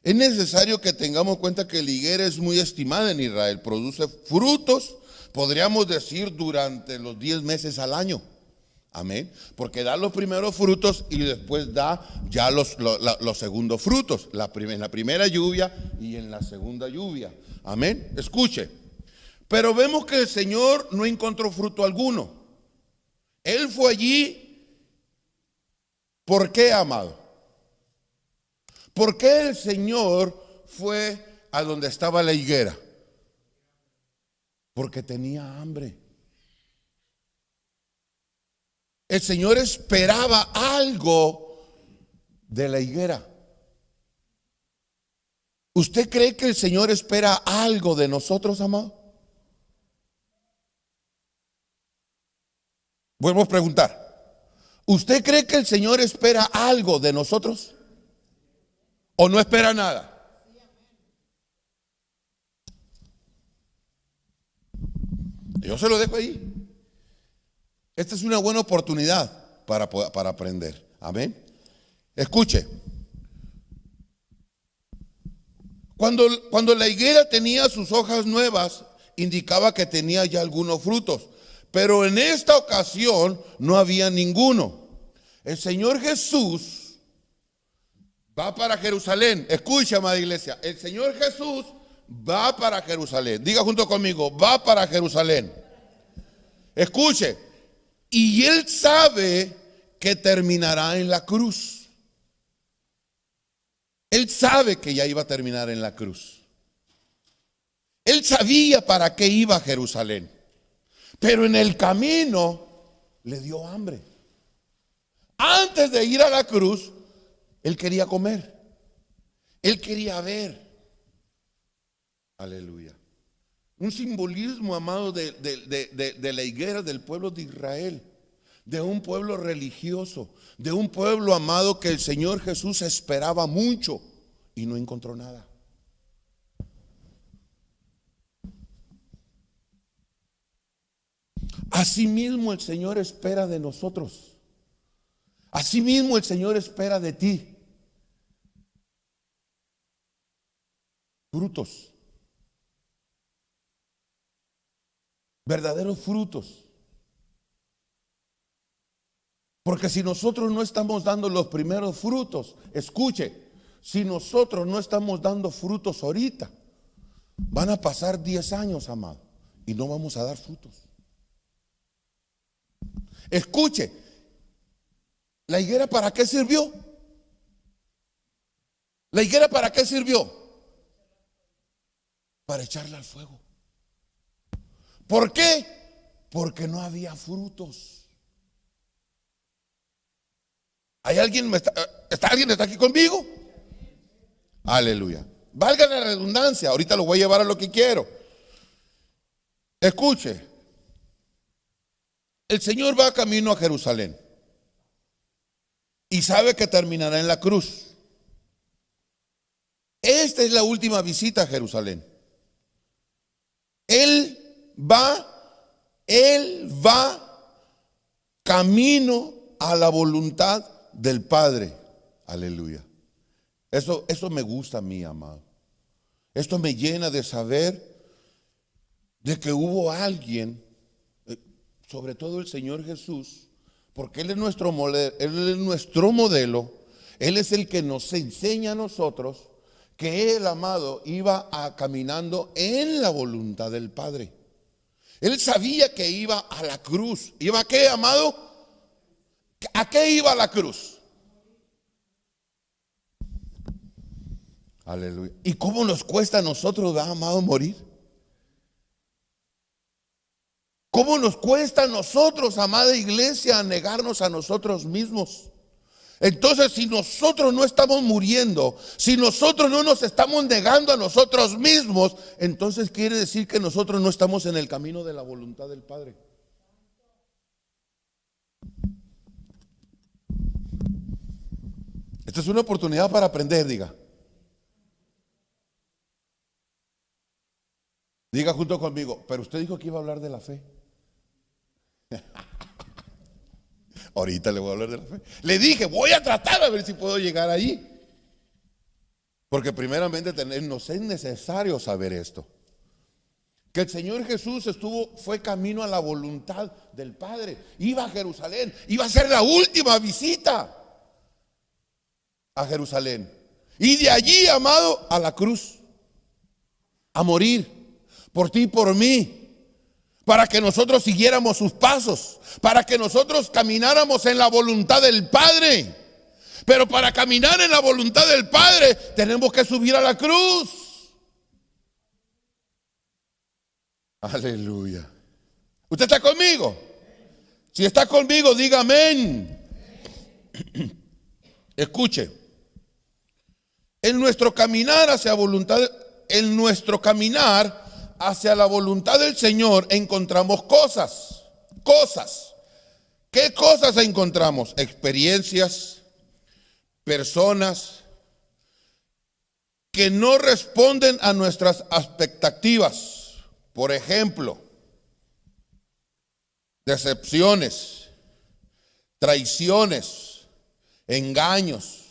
que tengamos en cuenta que la higuera es muy estimada en Israel. Produce frutos, podríamos decir, durante los 10 meses al año. Amén. Porque da los primeros frutos y después da ya los segundos frutos. En la primera lluvia y en la segunda lluvia. Amén. Escuche. Pero vemos que el Señor no encontró fruto alguno. Él fue allí. ¿Por qué, amado? ¿Por qué el Señor fue a donde estaba la higuera? Porque tenía hambre. El Señor esperaba algo de la higuera. ¿Usted cree que el Señor espera algo de nosotros, amado? Vuelvo a preguntar. ¿Usted cree que el Señor espera algo de nosotros? ¿O no espera nada? Yo se lo dejo ahí. Esta es una buena oportunidad para aprender. Amén. Escuche. Cuando la higuera tenía sus hojas nuevas, indicaba que tenía ya algunos frutos. Pero en esta ocasión no había ninguno. El Señor Jesús va para Jerusalén. Escucha, amada iglesia. El Señor Jesús va para Jerusalén. Diga junto conmigo: va para Jerusalén. Escuche. Y Él sabe que terminará en la cruz. Él sabe que ya iba a terminar en la cruz. Él sabía para qué iba a Jerusalén. Pero en el camino le dio hambre. Antes de ir a la cruz, Él quería comer. Él quería ver. Aleluya. Un simbolismo, amado, de la higuera del pueblo de Israel. De un pueblo religioso. De un pueblo, amado, que el Señor Jesús esperaba mucho y no encontró nada. Asimismo el Señor espera de nosotros. Asimismo el Señor espera de ti. Frutos. Verdaderos frutos. Porque si nosotros no estamos dando los primeros frutos, escuche, si nosotros no estamos dando frutos ahorita, van a pasar 10 años, amado, y no vamos a dar frutos. Escuche, ¿la higuera para qué sirvió? ¿La higuera para qué sirvió? Para echarla al fuego. ¿Por qué? Porque no había frutos. ¿Hay alguien? ¿Alguien está aquí conmigo? Aleluya. Valga la redundancia, ahorita lo voy a llevar a lo que quiero. Escuche. El Señor va camino a Jerusalén y sabe que terminará en la cruz. Esta es la última visita a Jerusalén. Él va camino a la voluntad del Padre. Aleluya. Eso me gusta a mí, amado. Esto me llena de saber de que hubo alguien, sobre todo el Señor Jesús, porque Él es nuestro modelo, Él es el que nos enseña a nosotros que Él, amado, iba caminando en la voluntad del Padre. Él sabía que iba a la cruz. ¿Iba a qué, amado? ¿A qué iba a la cruz? Aleluya. ¿Y cómo nos cuesta a nosotros, amado, morir? ¿Cómo nos cuesta a nosotros, amada iglesia, negarnos a nosotros mismos? Entonces, si nosotros no estamos muriendo, si nosotros no nos estamos negando a nosotros mismos, entonces quiere decir que nosotros no estamos en el camino de la voluntad del Padre. Esta es una oportunidad para aprender, diga. Diga junto conmigo, pero usted dijo que iba a hablar de la fe. Ahorita le voy a hablar de la fe. Le dije, voy a tratar a ver si puedo llegar allí. Porque primeramente nos es necesario saber esto. Que el Señor Jesús fue camino a la voluntad del Padre. Iba a Jerusalén, iba a ser la última visita a Jerusalén. Y de allí, amado, a la cruz, a morir por ti y por mí. Para que nosotros siguiéramos sus pasos, para que nosotros camináramos en la voluntad del Padre. Pero para caminar en la voluntad del Padre tenemos que subir a la cruz. Aleluya. ¿Usted está conmigo? Si está conmigo, diga amén. Escuche. En nuestro caminar hacia la voluntad del Señor encontramos cosas. ¿Qué cosas encontramos? Experiencias, personas que no responden a nuestras expectativas. Por ejemplo, decepciones, traiciones, engaños,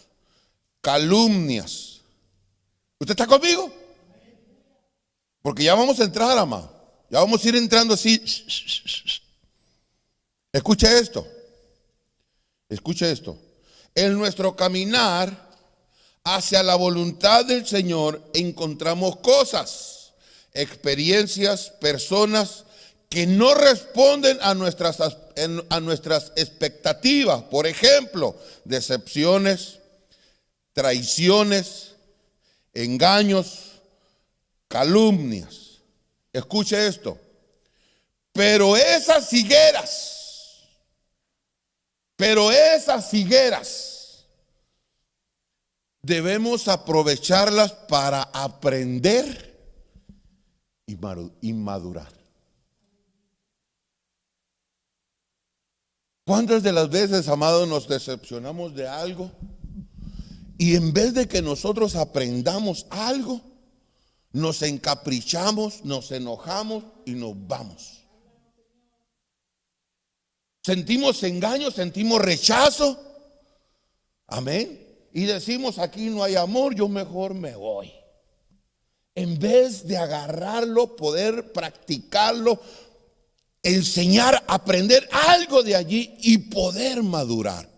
calumnias. ¿Usted está conmigo? Porque ya vamos a entrar, amado. Ya vamos a ir entrando así. Escuche esto. Escuche esto. En nuestro caminar hacia la voluntad del Señor encontramos cosas, experiencias, personas que no responden a nuestras expectativas. Por ejemplo, decepciones, traiciones, engaños, calumnias. Escuche esto. Pero esas higueras debemos aprovecharlas para aprender y madurar. ¿Cuántas de las veces, amados, nos decepcionamos de algo? Y en vez de que nosotros aprendamos algo, nos encaprichamos, nos enojamos y nos vamos. Sentimos engaño, sentimos rechazo. Amén. Y decimos, aquí no hay amor, yo mejor me voy. En vez de agarrarlo, poder practicarlo, enseñar, aprender algo de allí y poder madurar.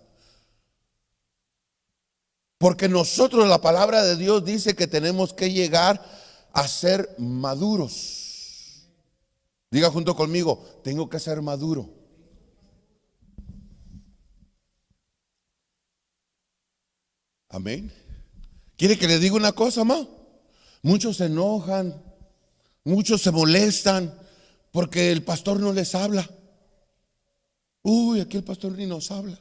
Porque nosotros, la palabra de Dios dice que tenemos que llegar a ser maduros. Diga junto conmigo, tengo que ser maduro. Amén. ¿Quiere que le diga una cosa, más? Muchos se enojan, muchos se molestan porque el pastor no les habla. Uy, aquí el pastor ni nos habla.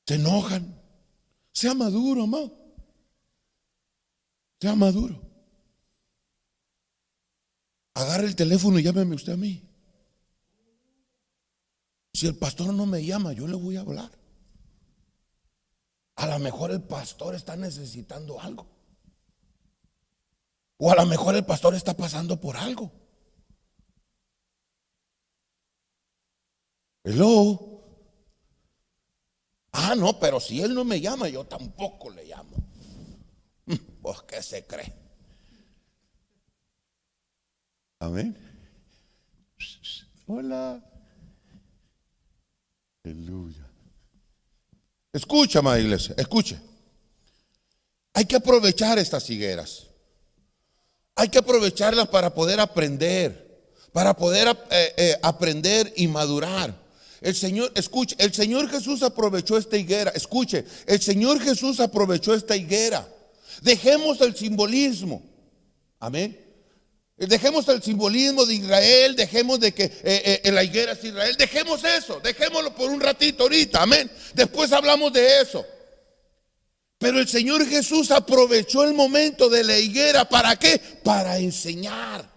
Se enojan. Sea maduro, amado. Sea maduro. Agarre el teléfono y llámeme usted a mí. Si el pastor no me llama, yo le voy a hablar. A lo mejor el pastor está necesitando algo. O a lo mejor el pastor está pasando por algo. Hello. Ah, no, pero si él no me llama, yo tampoco le llamo. Pues, ¿qué se cree? Amén. Hola. Aleluya. Escucha, amada iglesia, escuche. Hay que aprovechar estas higueras. Hay que aprovecharlas para poder aprender, para poder aprender y madurar. El Señor, escuche, el Señor Jesús aprovechó esta higuera. Escuche, el Señor Jesús aprovechó esta higuera. Dejemos el simbolismo. Amén. Dejemos el simbolismo de Israel, dejemos de que la higuera es Israel, dejemos eso, dejémoslo por un ratito ahorita, amén. Después hablamos de eso. Pero el Señor Jesús aprovechó el momento de la higuera, ¿para qué? Para enseñar.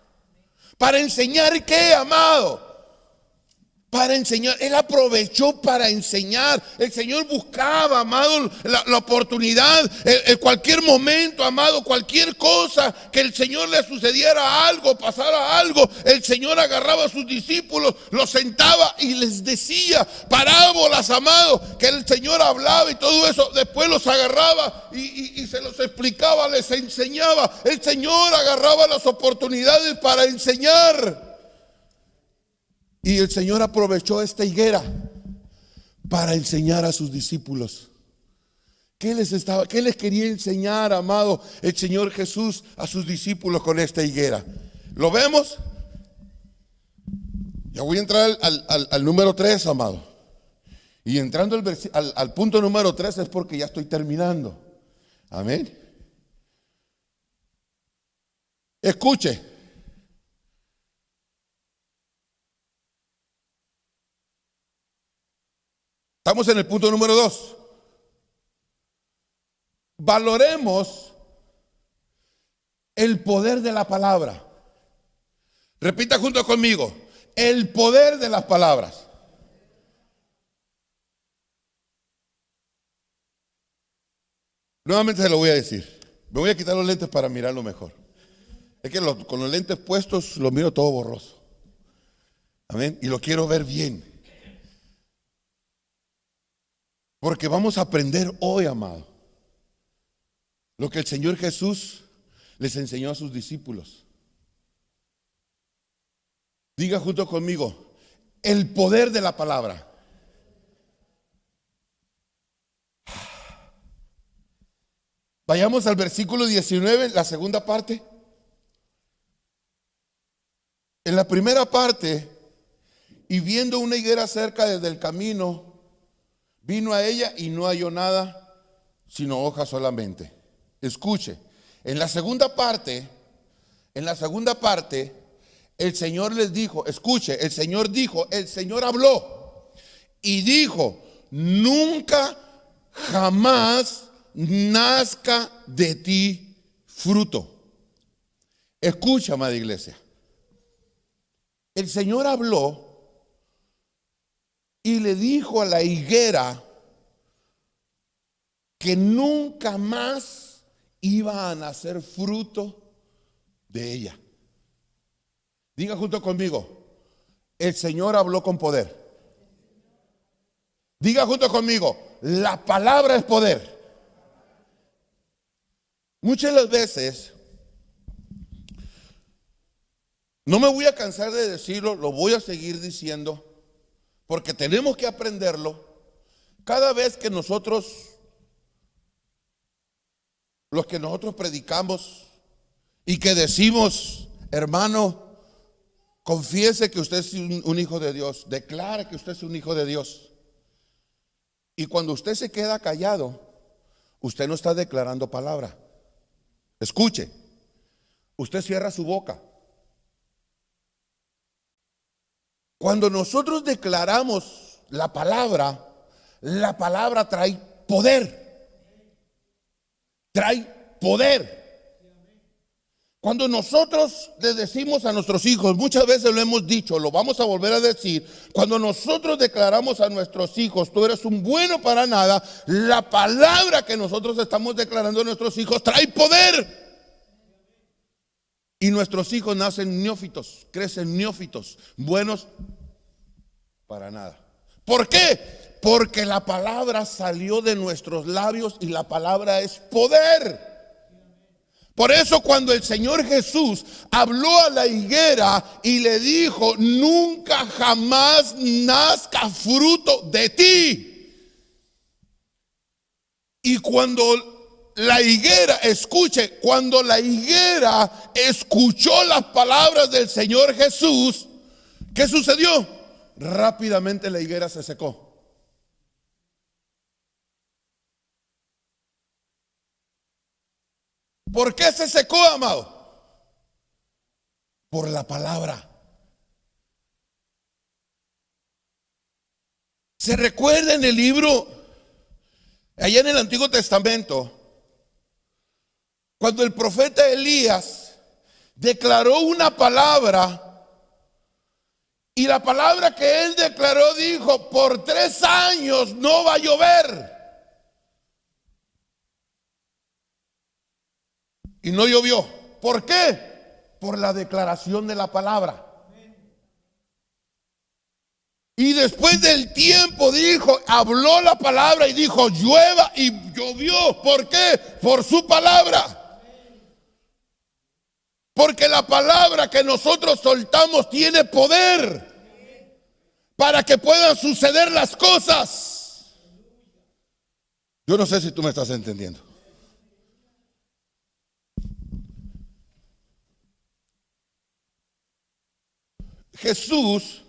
¿Para enseñar qué, amado? Para enseñar. Él aprovechó para enseñar. El Señor buscaba, amado, la oportunidad, cualquier momento, amado, cualquier cosa que el Señor le sucediera algo, pasara algo, el Señor agarraba a sus discípulos, los sentaba y les decía parábolas, amado, que el Señor hablaba y todo eso. Después los agarraba y se los explicaba, les enseñaba. El Señor agarraba las oportunidades para enseñar. Y el Señor aprovechó esta higuera para enseñar a sus discípulos. ¿Qué les quería enseñar, amado, el Señor Jesús a sus discípulos con esta higuera? ¿Lo vemos? Ya voy a entrar al número 3, amado. Y entrando al punto número 3 es porque ya estoy terminando. Amén. Escuche. Estamos en el punto número 2. Valoremos el poder de la palabra. Repita junto conmigo: el poder de las palabras. Nuevamente se lo voy a decir. Me voy a quitar los lentes para mirarlo mejor. Es que con los lentes puestos lo miro todo borroso. Amén. Y lo quiero ver bien. Porque vamos a aprender hoy, amado, lo que el Señor Jesús les enseñó a sus discípulos. Diga junto conmigo: el poder de la palabra. Vayamos al versículo 19, la segunda parte. En la primera parte, y viendo una higuera cerca desde el camino, vino a ella y no halló nada, sino hojas solamente. Escuche, en la segunda parte, el Señor les dijo, escuche, el Señor habló y dijo: nunca, jamás nazca de ti fruto. Escucha, amada iglesia. El Señor habló y le dijo a la higuera que nunca más iba a nacer fruto de ella. Diga junto conmigo: el Señor habló con poder. Diga junto conmigo: la palabra es poder. Muchas de las veces, no me voy a cansar de decirlo, lo voy a seguir diciendo, porque tenemos que aprenderlo. Cada vez que nosotros predicamos y que decimos: hermano, confiese que usted es un hijo de Dios, declara que usted es un hijo de Dios. Y cuando usted se queda callado, usted no está declarando palabra. Escuche, usted cierra su boca. Cuando nosotros declaramos la palabra trae poder. Trae poder. Cuando nosotros le decimos a nuestros hijos, muchas veces lo hemos dicho, lo vamos a volver a decir, cuando nosotros declaramos a nuestros hijos, tú eres un bueno para nada, la palabra que nosotros estamos declarando a nuestros hijos trae poder. Y nuestros hijos nacen neófitos, crecen neófitos, buenos para nada. ¿Por qué? Porque la palabra salió de nuestros labios y la palabra es poder. Por eso cuando el Señor Jesús habló a la higuera y le dijo, nunca jamás nazca fruto de ti. Y cuando la higuera, escuche, cuando la higuera escuchó las palabras del Señor Jesús, ¿qué sucedió? Rápidamente la higuera se secó. ¿Por qué se secó, amado? Por la palabra. ¿Se recuerda en el libro, allá en el Antiguo Testamento, cuando el profeta Elías declaró una palabra, y la palabra que él declaró dijo, por 3 años no va a llover? Y no llovió. ¿Por qué? Por la declaración de la palabra. Y después del tiempo dijo, habló la palabra y dijo, llueva, y llovió. ¿Por qué? Por su palabra. Porque la palabra que nosotros soltamos tiene poder para que puedan suceder las cosas. Yo no sé si tú me estás entendiendo. Jesús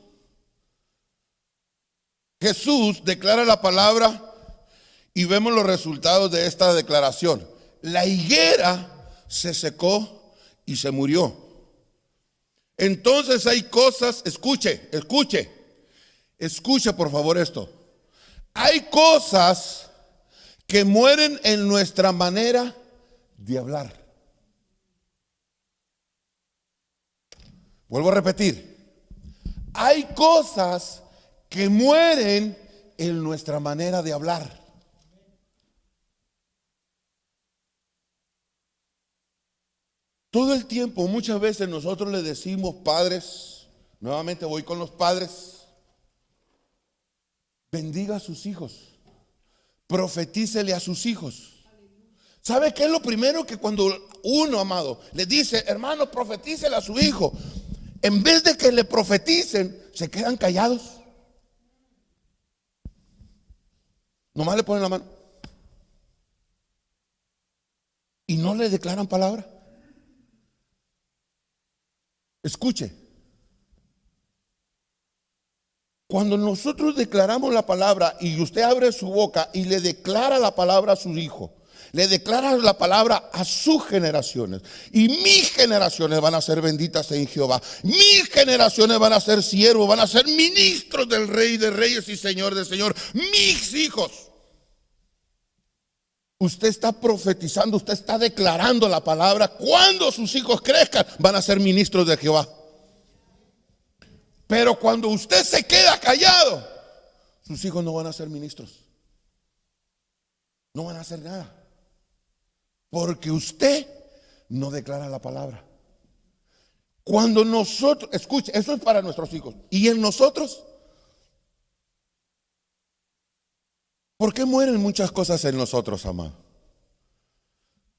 declara la palabra y vemos los resultados de esta declaración. La higuera se secó y se murió. Entonces hay cosas, escuche por favor esto. Hay cosas que mueren en nuestra manera de hablar. Vuelvo a repetir. Hay cosas que mueren en nuestra manera de hablar. Todo el tiempo, muchas veces nosotros le decimos, padres, nuevamente voy con los padres, bendiga a sus hijos, profetícele a sus hijos. ¿Sabe qué es lo primero que cuando uno, amado, le dice, hermano, profetícele a su hijo? En vez de que le profeticen, se quedan callados. Nomás le ponen la mano y no le declaran palabra. Escuche, cuando nosotros declaramos la palabra y usted abre su boca y le declara la palabra a su hijo, le declara la palabra a sus generaciones, y mis generaciones van a ser benditas en Jehová, mis generaciones van a ser siervos, van a ser ministros del Rey de Reyes y Señor de Señor, mis hijos. Usted está profetizando, usted está declarando la palabra. Cuando sus hijos crezcan, van a ser ministros de Jehová. Pero cuando usted se queda callado, sus hijos no van a ser ministros. No van a hacer nada. Porque usted no declara la palabra. Cuando nosotros, escuche, eso es para nuestros hijos. ¿Y en nosotros? ¿Por qué mueren muchas cosas en nosotros, amado?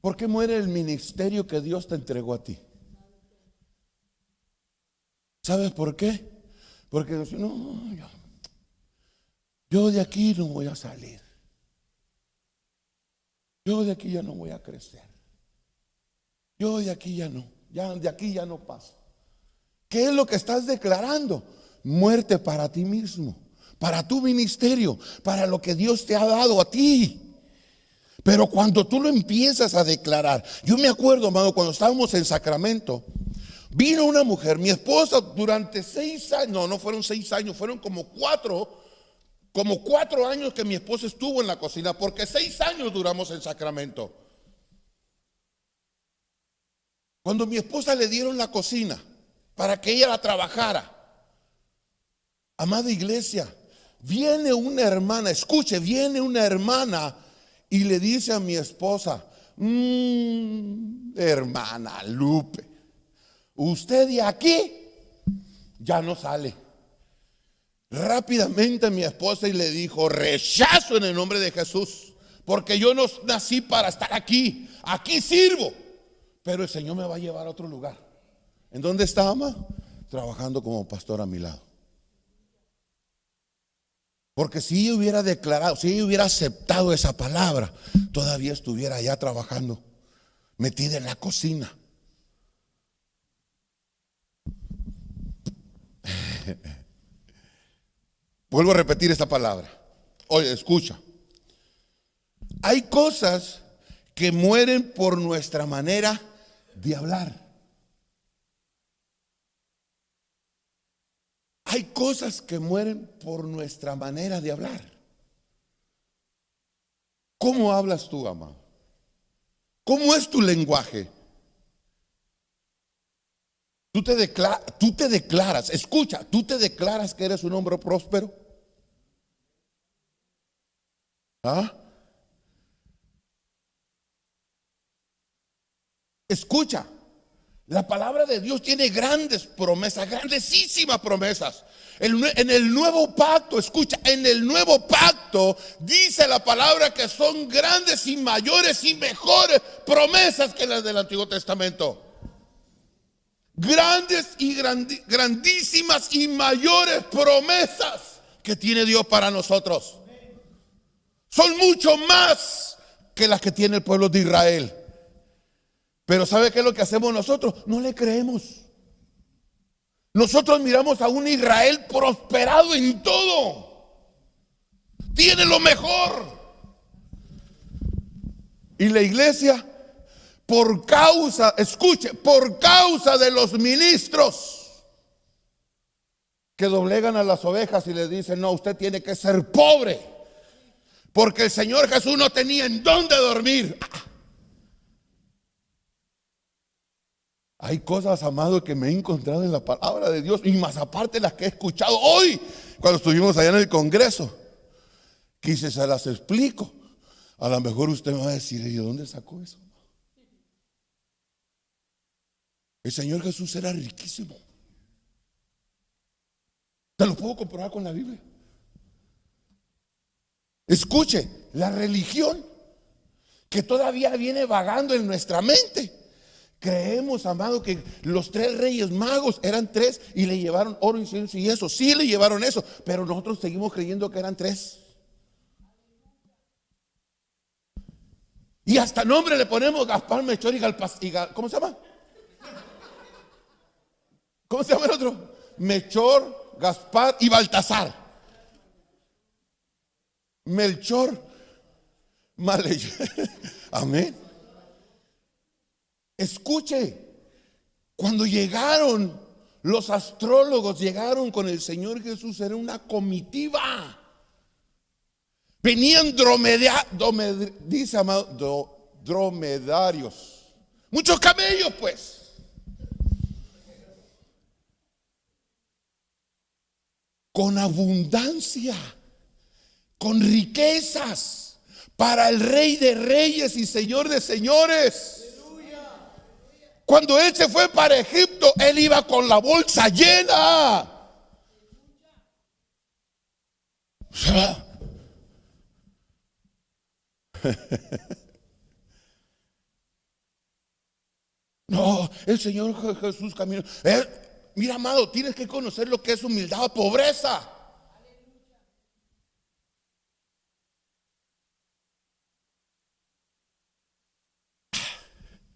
¿Por qué muere el ministerio que Dios te entregó a ti? ¿Sabes por qué? Porque no, yo de aquí no voy a salir. Yo de aquí ya no voy a crecer. Yo de aquí ya no, de aquí ya no paso. ¿Qué es lo que estás declarando? Muerte para ti mismo, para tu ministerio, para lo que Dios te ha dado a ti. Pero cuando tú lo empiezas a declarar, yo me acuerdo, amado, cuando estábamos en Sacramento, vino una mujer, mi esposa, durante 6 años, no fueron 6 años, fueron como 4 años que mi esposa estuvo en la cocina, porque 6 años duramos en Sacramento. Cuando mi esposa le dieron la cocina para que ella la trabajara, amada iglesia, viene una hermana, escuche, viene una hermana y le dice a mi esposa: hermana Lupe, usted de aquí ya no sale. Rápidamente mi esposa y le dijo: rechazo en el nombre de Jesús, porque yo no nací para estar aquí, aquí sirvo, pero el Señor me va a llevar a otro lugar. ¿En dónde está, ama? Trabajando como pastor a mi lado. Porque si ella hubiera declarado, si ella hubiera aceptado esa palabra, todavía estuviera allá trabajando, metida en la cocina. Vuelvo a repetir esta palabra. Oye, escucha. Hay cosas que mueren por nuestra manera de hablar. Hay cosas que mueren por nuestra manera de hablar. ¿Cómo hablas tú, amado? ¿Cómo es tu lenguaje? Tú te declaras, escucha, tú te declaras que eres un hombre próspero. ¿Ah? Escucha, la palabra de Dios tiene grandes promesas, grandísimas promesas. En el nuevo pacto, escucha, en el nuevo pacto dice la palabra que son grandes y mayores y mejores promesas que las del Antiguo Testamento. Grandes y grandísimas y mayores promesas que tiene Dios para nosotros. Son mucho más que las que tiene el pueblo de Israel. Pero ¿sabe qué es lo que hacemos nosotros? No le creemos. Nosotros miramos a un Israel prosperado en todo. Tiene lo mejor. Y la iglesia, por causa, escuche, por causa de los ministros que doblegan a las ovejas y les dicen: no, usted tiene que ser pobre, porque el Señor Jesús no tenía en dónde dormir. Hay cosas, amados, que me he encontrado en la palabra de Dios, y más aparte las que he escuchado hoy cuando estuvimos allá en el Congreso, que si se las explico, a lo mejor usted me va a decir: ¿y de dónde sacó eso? El Señor Jesús era riquísimo. Te lo puedo comprobar con la Biblia. Escuche, la religión que todavía viene vagando en nuestra mente. Creemos, amado, que los 3 reyes magos eran 3 y le llevaron oro, incienso y eso. Sí le llevaron eso, pero nosotros seguimos creyendo que eran 3. Y hasta nombre le ponemos: Gaspar, Melchor y ¿cómo se llama? ¿Cómo se llama el otro? Melchor, Gaspar y Baltasar. Melchor, amén. Escuche, cuando llegaron los astrólogos, llegaron con el Señor Jesús, era una comitiva. Venían dromedarios, muchos camellos, pues, con abundancia, con riquezas, para el Rey de Reyes y Señor de Señores. Cuando él se fue para Egipto, él iba con la bolsa llena. No, el Señor Jesús caminó. Mira, amado, tienes que conocer lo que es humildad o pobreza.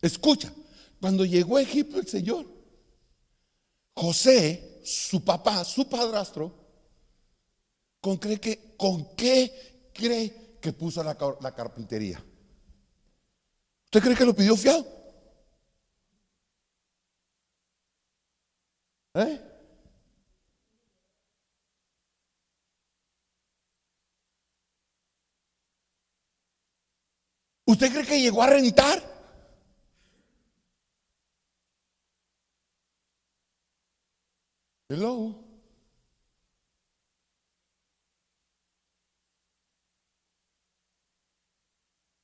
Escucha, cuando llegó a Egipto el Señor, José, su papá, su padrastro, ¿con qué cree que puso la carpintería? ¿Usted cree que lo pidió fiado? ¿Usted cree que llegó a rentar? Hello.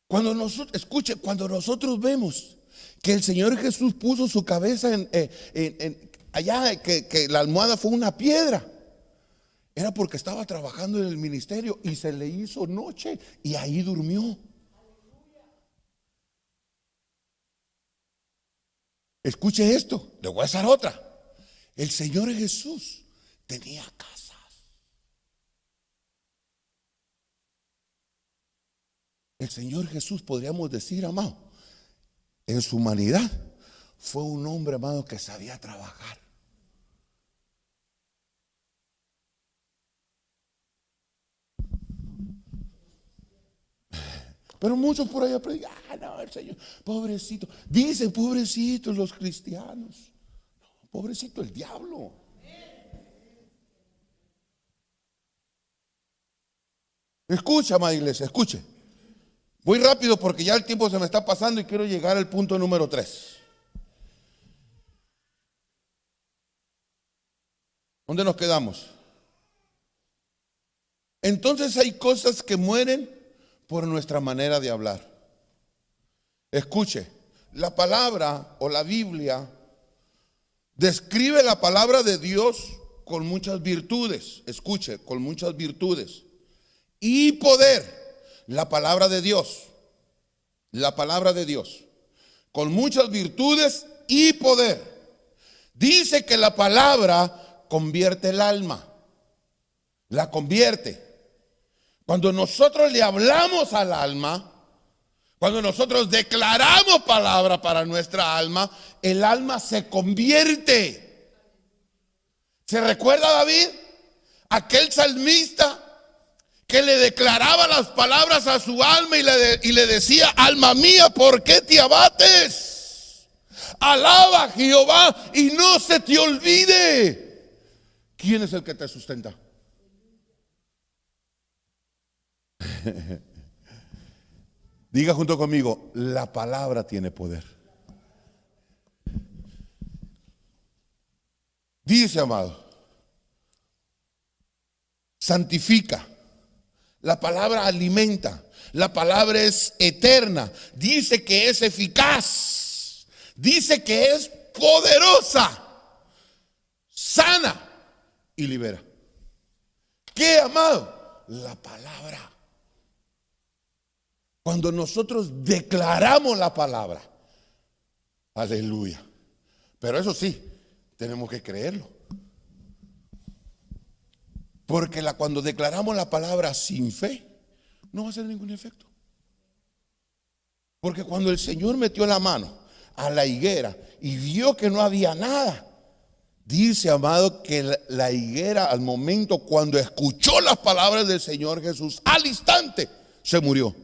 Cuando nosotros, escuche, cuando nosotros vemos que el Señor Jesús puso su cabeza allá, que la almohada fue una piedra, era porque estaba trabajando en el ministerio y se le hizo noche y ahí durmió. Escuche esto, le voy a hacer otra. El Señor Jesús tenía casas. El Señor Jesús, podríamos decir, amado, en su humanidad fue un hombre, amado, que sabía trabajar. Pero muchos por allá predican, no, el Señor, pobrecito. Dicen, pobrecitos los cristianos. No, pobrecito el diablo. Escucha, amada iglesia, escuche. Voy rápido porque ya el tiempo se me está pasando y quiero llegar al punto número 3. ¿Dónde nos quedamos? Entonces hay cosas que mueren por nuestra manera de hablar. Escuche, la palabra o la Biblia describe la palabra de Dios con muchas virtudes. Escuche, con muchas virtudes y poder. La palabra de Dios, con muchas virtudes y poder. Dice que la palabra convierte el alma, la convierte. Cuando nosotros le hablamos al alma, cuando nosotros declaramos palabra para nuestra alma, el alma se convierte. ¿Se recuerda David? Aquel salmista que le declaraba las palabras a su alma y le decía, alma mía, ¿por qué te abates? Alaba a Jehová y no se te olvide. ¿Quién es el que te sustenta? Diga junto conmigo, la palabra tiene poder. Dice, amado, santifica. La palabra alimenta, la palabra es eterna, dice que es eficaz, dice que es poderosa, sana y libera. ¿Qué, amado? La palabra. Cuando nosotros declaramos la palabra, aleluya. Pero eso sí, tenemos que creerlo. Porque cuando declaramos la palabra sin fe, no va a hacer ningún efecto. Porque cuando el Señor metió la mano a la higuera y vio que no había nada, dice, amado, que la higuera al momento cuando escuchó las palabras del Señor Jesús, al instante se murió.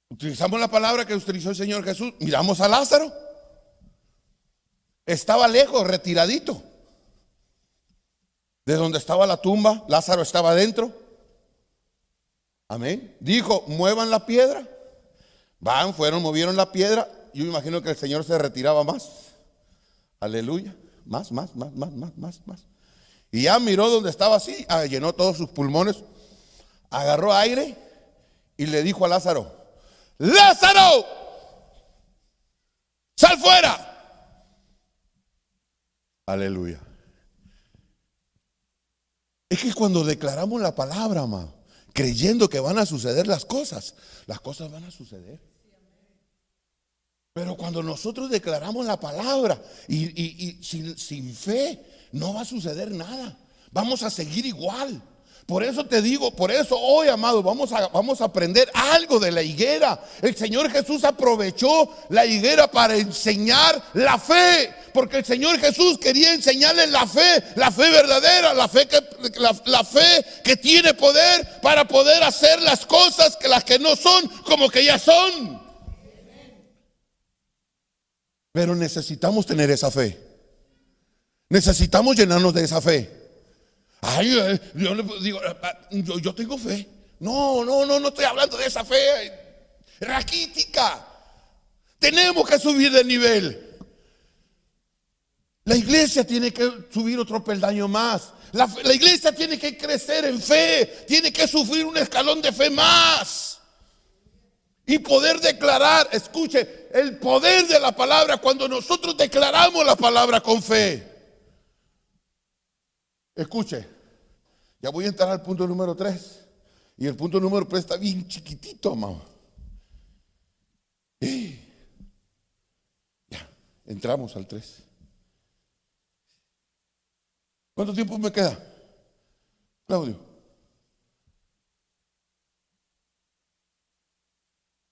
Utilizamos la palabra que utilizó el Señor Jesús. Miramos a Lázaro. Estaba lejos, retiradito. De donde estaba la tumba, Lázaro estaba adentro. Amén. Dijo, muevan la piedra. Fueron, movieron la piedra. Yo me imagino que el Señor se retiraba más. Aleluya. Más. Y ya miró donde estaba así, llenó todos sus pulmones, agarró aire y le dijo a Lázaro, Lázaro, sal fuera. Aleluya. Es que cuando declaramos la palabra, amado, creyendo que van a suceder las cosas van a suceder. Pero cuando nosotros declaramos la palabra y sin fe, no va a suceder nada. Vamos a seguir igual. Por eso te digo, por eso hoy, amado, vamos a aprender algo de la higuera. El Señor Jesús aprovechó la higuera para enseñar la fe, porque el Señor Jesús quería enseñarles la fe verdadera, la fe que tiene poder para poder hacer las cosas que las que no son como que ya son. Pero necesitamos tener esa fe. Necesitamos llenarnos de esa fe. Ay, yo le digo, yo tengo fe. No estoy hablando de esa fe raquítica. Tenemos que subir de nivel. La iglesia tiene que subir otro peldaño más. La iglesia tiene que crecer en fe, tiene que sufrir un escalón de fe más y poder declarar, escuche, el poder de la palabra cuando nosotros declaramos la palabra con fe. Escuche, ya voy a entrar al punto número 3 y el punto número 3 está bien chiquitito, amado. Ya, entramos al 3. ¿Cuánto tiempo me queda, Claudio?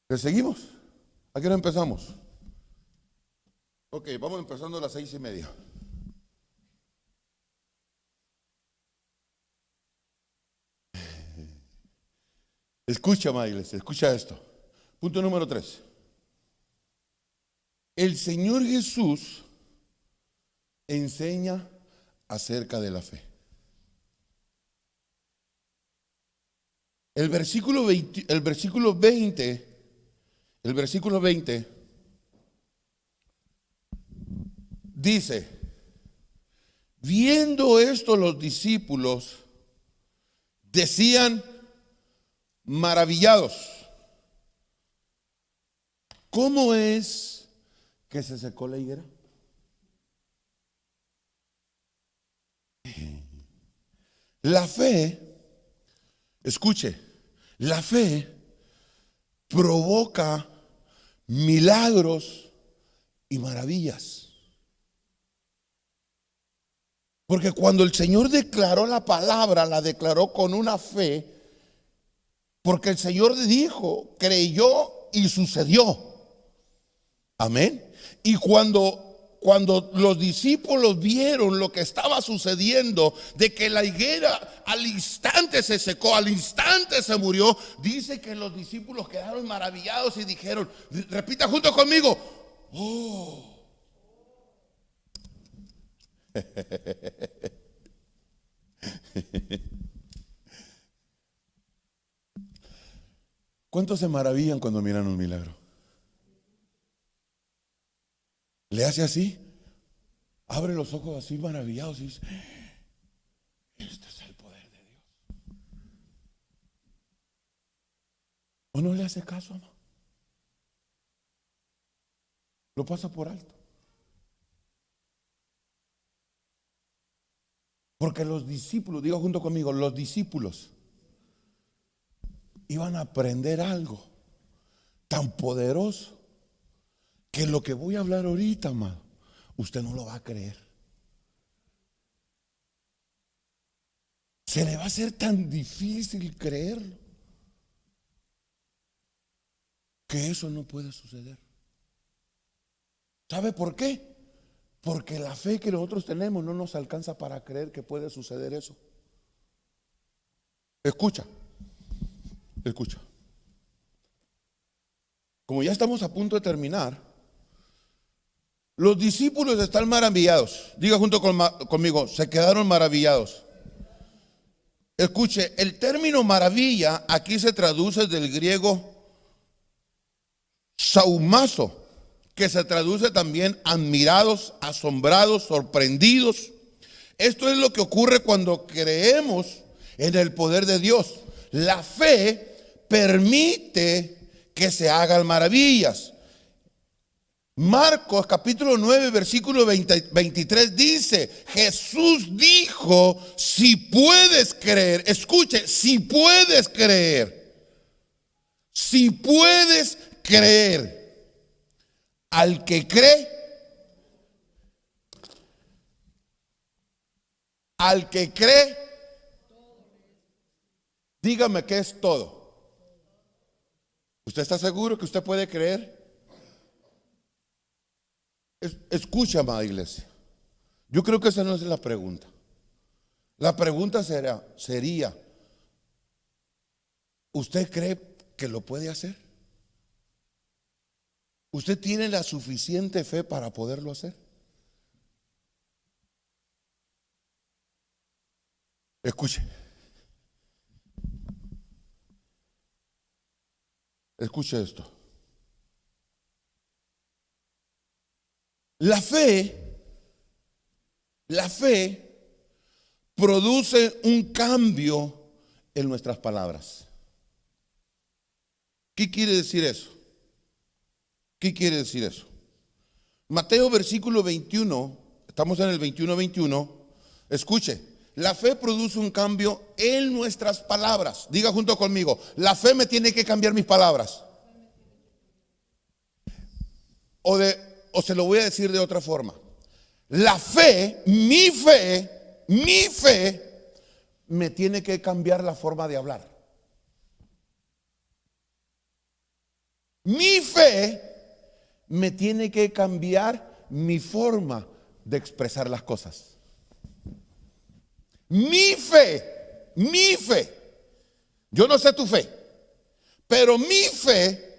¿Le seguimos? ¿A qué hora empezamos? Ok, vamos empezando a las 6:30. Escucha, amada iglesia, escucha esto. Punto número 3. El Señor Jesús enseña acerca de la fe. El versículo 20 dice: viendo esto los discípulos decían maravillados, ¿cómo es que se secó la higuera? La fe, escuche, la fe provoca milagros y maravillas. Porque cuando el Señor declaró la palabra, la declaró con una fe, porque el Señor dijo, creyó y sucedió. Amén. Y cuando los discípulos vieron lo que estaba sucediendo, de que la higuera al instante se secó, al instante se murió, dice que los discípulos quedaron maravillados y dijeron, repita junto conmigo, oh. ¿Cuántos se maravillan cuando miran un milagro? Le hace así, abre los ojos así maravillados y dice, este es el poder de Dios. ¿O no le hace caso, amor? Lo pasa por alto. Porque los discípulos, digo junto conmigo, los discípulos iban a aprender algo tan poderoso que lo que voy a hablar ahorita, amado, usted no lo va a creer. Se le va a hacer tan difícil creerlo que eso no puede suceder. ¿Sabe por qué? Porque la fe que nosotros tenemos no nos alcanza para creer que puede suceder eso. Escucha. Como ya estamos a punto de terminar, los discípulos están maravillados. Diga junto conmigo, se quedaron maravillados. Escuche, el término maravilla aquí se traduce del griego saumazo, que se traduce también admirados, asombrados, sorprendidos. Esto es lo que ocurre cuando creemos en el poder de Dios. La fe permite que se hagan maravillas. Marcos capítulo 9 versículo 23 dice, Jesús dijo, si puedes creer, escuche, si puedes creer, al que cree, dígame qué es todo. ¿Usted está seguro que usted puede creer? Escucha, amada iglesia. Yo creo que esa no es la pregunta. La pregunta sería, ¿usted cree que lo puede hacer? ¿Usted tiene la suficiente fe para poderlo hacer? Escuche. Escuche esto. La fe La fe produce un cambio en nuestras palabras. ¿Qué quiere decir eso? ¿Qué quiere decir eso? Mateo versículo 21, estamos en el 21. Escuche, la fe produce un cambio en nuestras palabras. Diga junto conmigo, la fe me tiene que cambiar mis palabras. O se lo voy a decir de otra forma. La fe, mi fe, me tiene que cambiar la forma de hablar. Mi fe me tiene que cambiar mi forma de expresar las cosas. Mi fe. Yo no sé tu fe, pero mi fe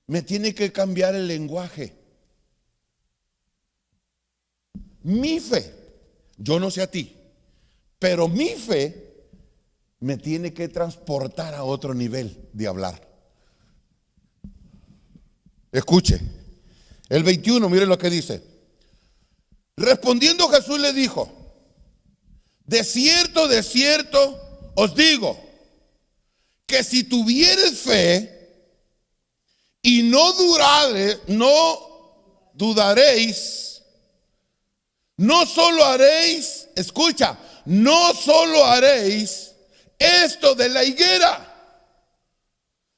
me tiene que cambiar el lenguaje. Mi fe, yo no sé a ti, pero mi fe me tiene que transportar a otro nivel de hablar. Escuche, el 21, mire lo que dice. Respondiendo Jesús le dijo: de cierto os digo, que si tuvieres fe y no dudaréis, no solo haréis, escucha, no solo haréis esto de la higuera,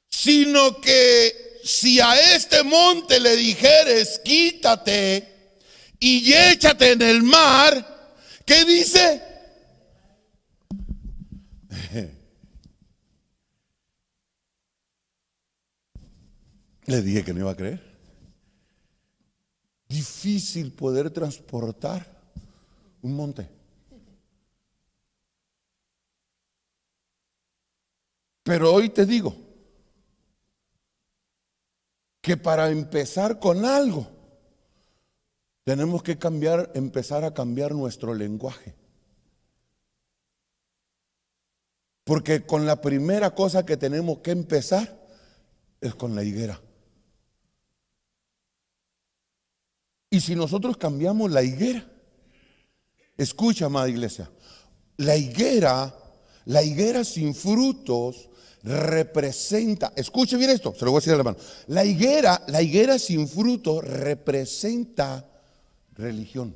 sino que si a este monte le dijeres, quítate y échate en el mar, ¿qué dice? Le dije que no iba a creer. Difícil poder transportar un monte. Pero hoy te digo que para empezar con algo tenemos que empezar a cambiar nuestro lenguaje. Porque con la primera cosa que tenemos que empezar es con la higuera. Y si nosotros cambiamos la higuera, escucha, amada iglesia, la higuera sin frutos representa, escuche bien esto, se lo voy a decir al hermano. La higuera sin fruto representa religión.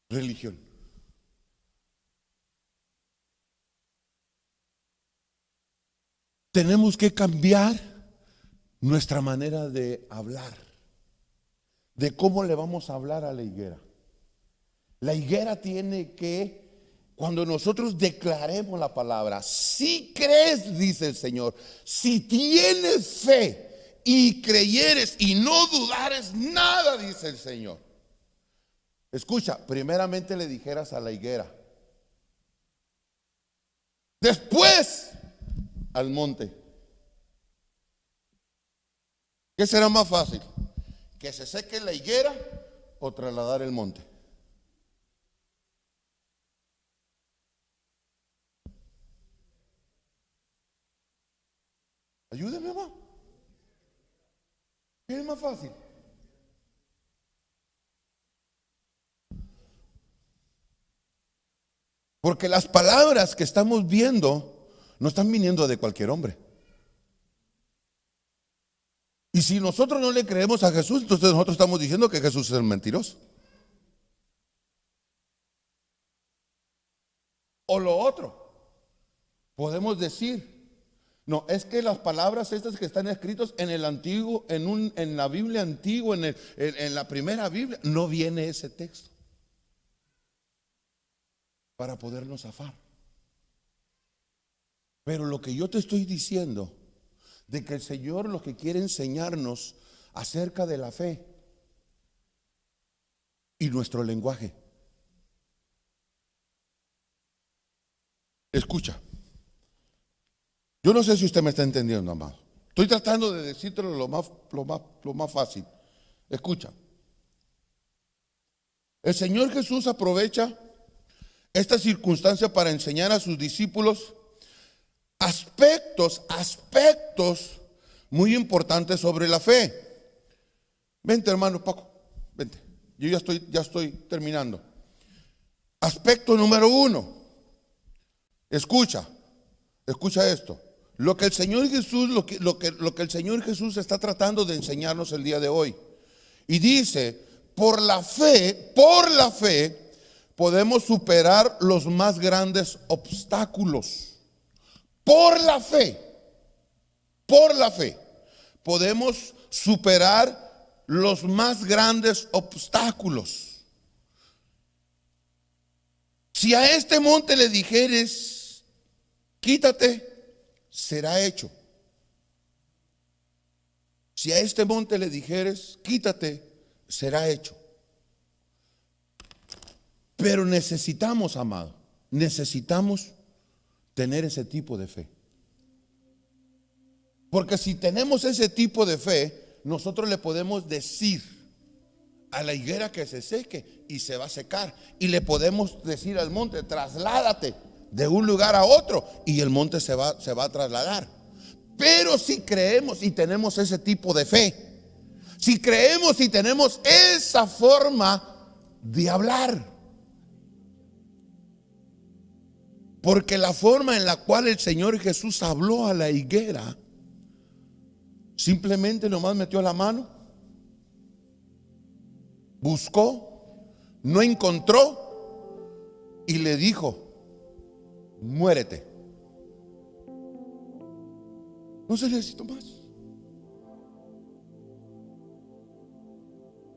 Religión. Tenemos que cambiar nuestra manera de hablar, de cómo le vamos a hablar a la higuera. La higuera tiene que, cuando nosotros declaremos la palabra, si crees, dice el Señor, si tienes fe y creyeres y no dudares nada, dice el Señor. Escucha, primeramente le dijeras a la higuera, después al monte. ¿Qué será más fácil? ¿Que se seque la higuera o trasladar el monte? Ayúdeme, mamá. ¿Qué es más fácil? Porque las palabras que estamos viendo no están viniendo de cualquier hombre. Y si nosotros no le creemos a Jesús, entonces nosotros estamos diciendo que Jesús es el mentiroso. O lo otro, podemos decir, no, es que las palabras estas que están escritas en el antiguo, en la Biblia antigua, en la primera Biblia, no viene ese texto para podernos zafar. Pero lo que yo te estoy diciendo, de que el Señor lo que quiere enseñarnos acerca de la fe y nuestro lenguaje. Escucha, yo no sé si usted me está entendiendo, amado. Estoy tratando de decírtelo lo más fácil. Escucha, el Señor Jesús aprovecha esta circunstancia para enseñar a sus discípulos aspectos muy importantes sobre la fe. Vente, hermano Paco, vente. Yo ya estoy terminando. Aspecto número 1. Escucha esto. Lo que el Señor Jesús, lo que el Señor Jesús está tratando de enseñarnos el día de hoy. Y dice, por la fe, podemos superar los más grandes obstáculos. Por la fe, podemos superar los más grandes obstáculos. Si a este monte le dijeres, quítate, será hecho. Si a este monte le dijeres, quítate, será hecho. Pero necesitamos, amado, tener ese tipo de fe. Porque si tenemos ese tipo de fe, nosotros le podemos decir a la higuera que se seque y se va a secar. Y le podemos decir al monte, trasládate de un lugar a otro, y el monte se va a trasladar. Pero si creemos y tenemos ese tipo de fe, si creemos y tenemos esa forma de hablar, porque la forma en la cual el Señor Jesús habló a la higuera, simplemente nomás metió la mano, buscó, no encontró y le dijo, muérete. No se necesitó más.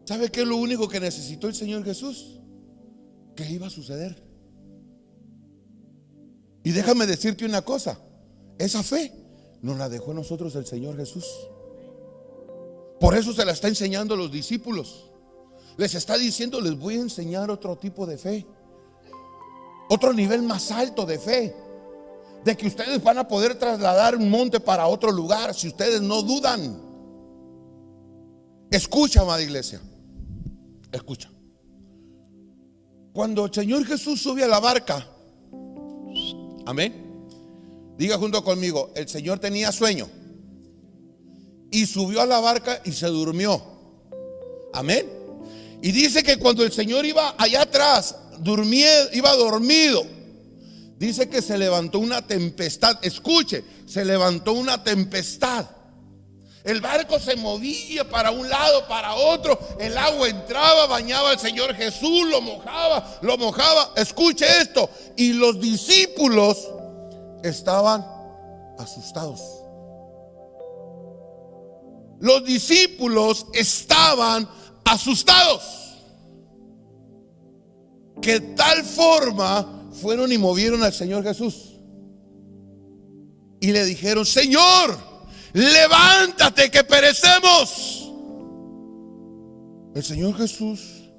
¿Sabe qué es lo único que necesitó el Señor Jesús? Que iba a suceder. Y déjame decirte una cosa, esa fe nos la dejó a nosotros el Señor Jesús. Por eso se la está enseñando a los discípulos. Les está diciendo, les voy a enseñar otro tipo de fe, otro nivel más alto de fe, de que ustedes van a poder trasladar un monte para otro lugar si ustedes no dudan. Escucha, amada iglesia, escucha. Cuando el Señor Jesús sube a la barca, amén, diga junto conmigo, el Señor tenía sueño y subió a la barca y se durmió. Amén. Y dice que cuando el Señor iba allá atrás, iba dormido, dice que se levantó una tempestad. Escuche, se levantó una tempestad. El barco se movía para un lado, para otro. El agua entraba, bañaba al Señor Jesús, lo mojaba. Escuche esto. Y los discípulos estaban asustados. Los discípulos estaban asustados. Que tal forma fueron y movieron al Señor Jesús. Y le dijeron, Señor, levántate que perecemos. El Señor Jesús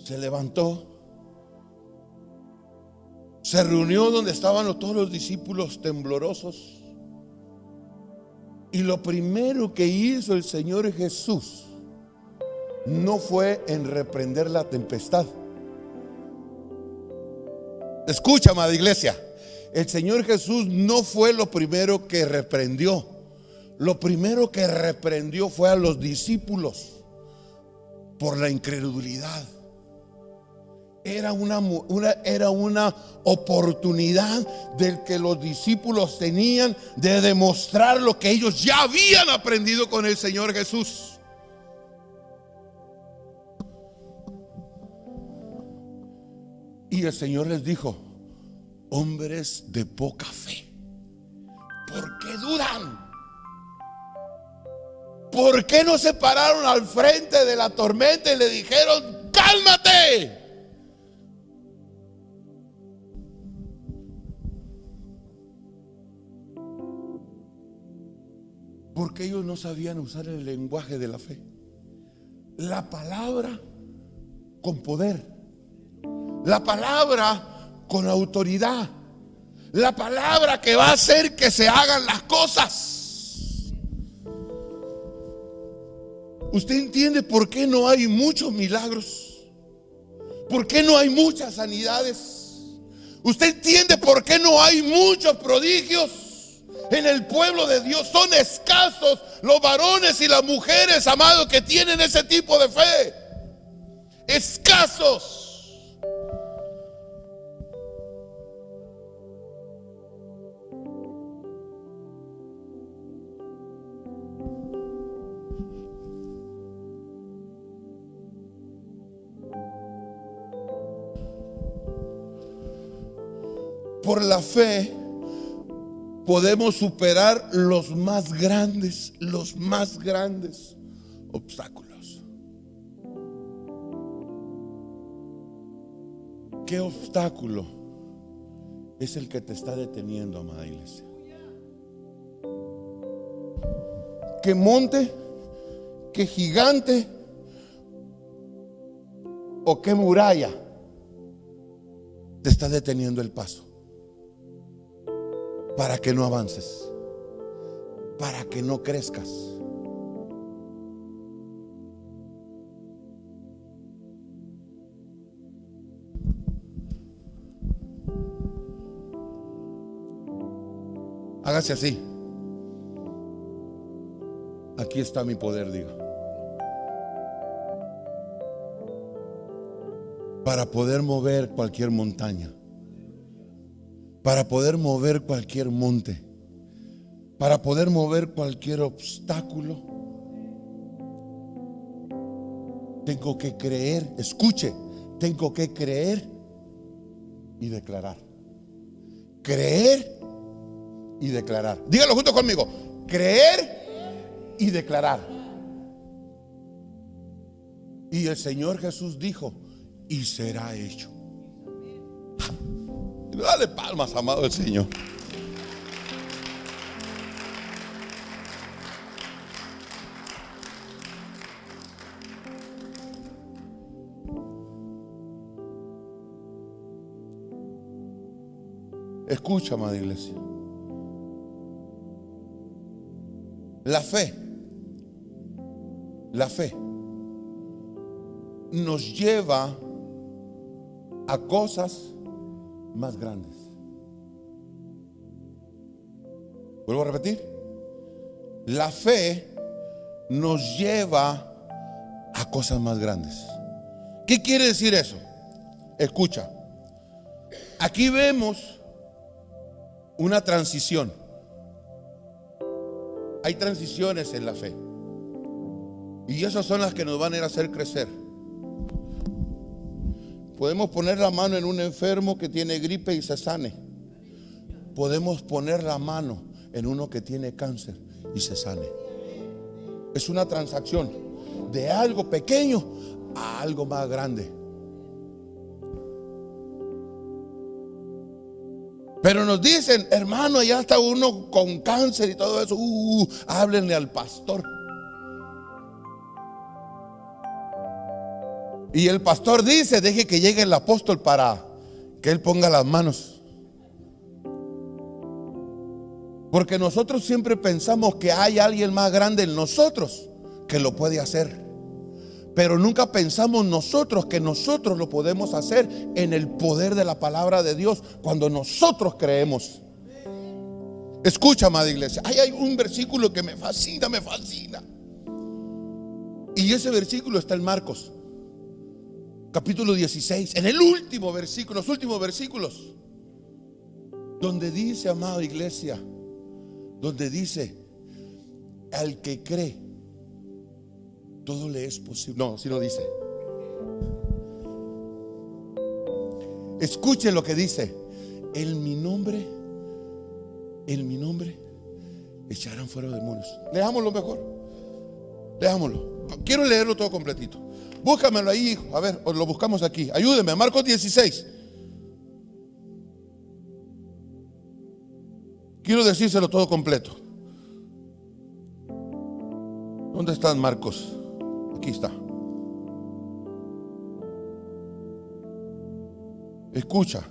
se levantó, se reunió donde estaban todos los discípulos temblorosos. Y lo primero que hizo el Señor Jesús no fue en reprender la tempestad. Escucha, amada iglesia, el Señor Jesús no fue lo primero que reprendió. Lo primero que reprendió fue a los discípulos por la incredulidad. Era una oportunidad del que los discípulos tenían de demostrar lo que ellos ya habían aprendido con el Señor Jesús. Y el Señor les dijo, hombres de poca fe, ¿por qué dudan? ¿Por qué no se pararon al frente de la tormenta y le dijeron, cálmate? Porque ellos no sabían usar el lenguaje de la fe. La palabra con poder, la palabra con autoridad, la palabra que va a hacer que se hagan las cosas. ¿Usted entiende por qué no hay muchos milagros? ¿Por qué no hay muchas sanidades? ¿Usted entiende por qué no hay muchos prodigios? En el pueblo de Dios son escasos los varones y las mujeres, amados, que tienen ese tipo de fe. Escasos. Por la fe podemos superar los más grandes obstáculos. ¿Qué obstáculo es el que te está deteniendo, amada iglesia? ¿Qué monte? ¿Qué gigante? ¿O qué muralla te está deteniendo el paso? Para que no avances, para que no crezcas. Hágase así. Aquí está mi poder, diga. Para poder mover cualquier montaña, para poder mover cualquier monte, para poder mover cualquier obstáculo, tengo que creer. Escuche, tengo que creer y declarar. Creer y declarar. Dígalo junto conmigo. Creer y declarar. Y el Señor Jesús dijo: y será hecho. Dale palmas, amado, al Señor. Escucha, amada iglesia. La fe nos lleva a cosas más grandes. Vuelvo a repetir. La fe nos lleva a cosas más grandes. ¿Qué quiere decir eso? Escucha. Aquí vemos una transición. Hay transiciones en la fe, y esas son las que nos van a ir a hacer crecer. Podemos poner la mano en un enfermo que tiene gripe y se sane. Podemos poner la mano en uno que tiene cáncer y se sane. Es una transacción de algo pequeño a algo más grande. Pero nos dicen: hermano, allá está uno con cáncer y todo eso. Háblenle al pastor. Y el pastor dice: deje que llegue el apóstol para que él ponga las manos. Porque nosotros siempre pensamos que hay alguien más grande en nosotros que lo puede hacer. Pero nunca pensamos nosotros que nosotros lo podemos hacer en el poder de la palabra de Dios, cuando nosotros creemos. Escucha, amada iglesia, hay un versículo que me fascina, me fascina. Y ese versículo está en Marcos, capítulo 16, en el último versículo, los últimos versículos, donde dice, amada iglesia, donde dice: al que cree, todo le es posible. No, si no dice. Escuche lo que dice: en mi nombre echarán fuera demonios. Leámoslo mejor. Leámoslo. Quiero leerlo todo completito. Búscamelo ahí, hijo. A ver, lo buscamos aquí. Ayúdeme. Marcos 16. Quiero decírselo todo completo. ¿Dónde están, Marcos? Aquí está. Escucha.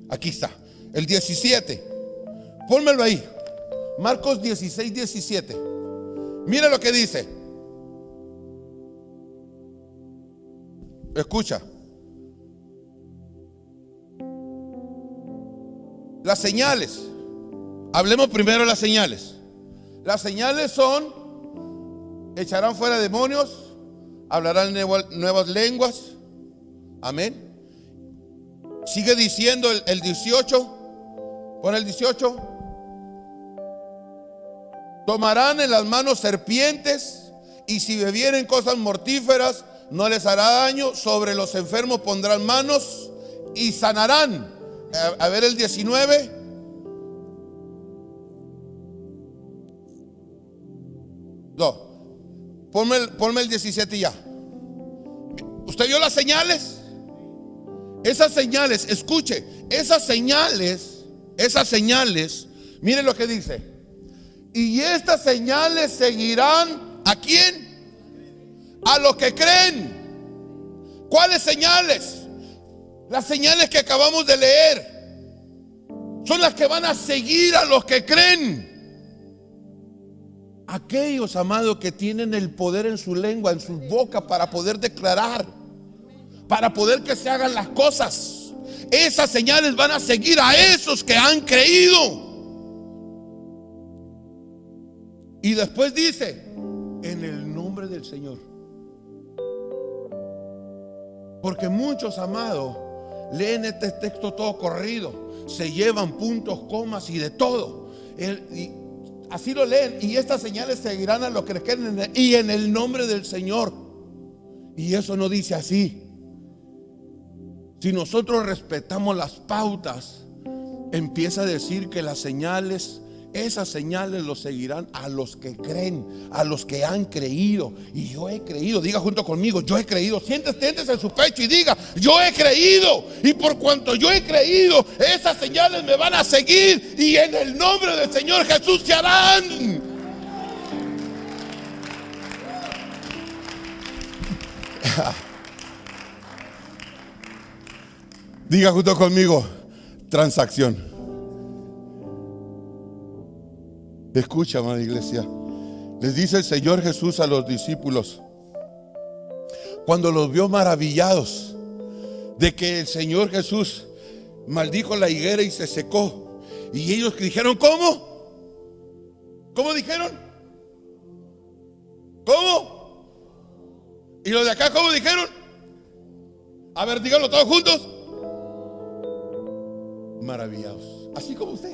Aquí está. El 17. Pónmelo ahí. Marcos 16, 17. Mira lo que dice. Escucha. Las señales. Hablemos primero de las señales. Las señales son: echarán fuera demonios, hablarán nuevas lenguas. Amén. Sigue diciendo el 18. Pon el 18. Tomarán en las manos serpientes, y si bebieren cosas mortíferas no les hará daño. Sobre los enfermos pondrán manos y sanarán. A ver el 19. No, ponme el 17 ya. ¿Usted vio las señales? Esas señales, escuche, esas señales, mire lo que dice. Y estas señales seguirán ¿a quién? A los que creen. ¿Cuáles señales? Las señales que acabamos de leer son las que van a seguir a los que creen. Aquellos, amados, que tienen el poder en su lengua, en su boca, para poder declarar, para poder que se hagan las cosas. Esas señales van a seguir a esos que han creído. Y después dice: en el nombre del Señor. Porque muchos, amados, leen este texto todo corrido, se llevan puntos, comas y de todo. Así lo leen. Y estas señales seguirán a los que creen y en el nombre del Señor. Y eso no dice así. Si nosotros respetamos las pautas, empieza a decir que las señales, esas señales los seguirán a los que creen, a los que han creído. Y yo he creído. Diga junto conmigo: yo he creído. Siéntese en su pecho y diga: yo he creído. Y por cuanto yo he creído, esas señales me van a seguir, y en el nombre del Señor Jesús se harán. Diga junto conmigo: transacción. Escucha, amada iglesia. Les dice el Señor Jesús a los discípulos, cuando los vio maravillados de que el Señor Jesús maldijo la higuera y se secó. Y ellos dijeron: ¿cómo? ¿Cómo dijeron? ¿Cómo? ¿Y los de acá cómo dijeron? A ver, díganlo todos juntos. Maravillados. Así como usted.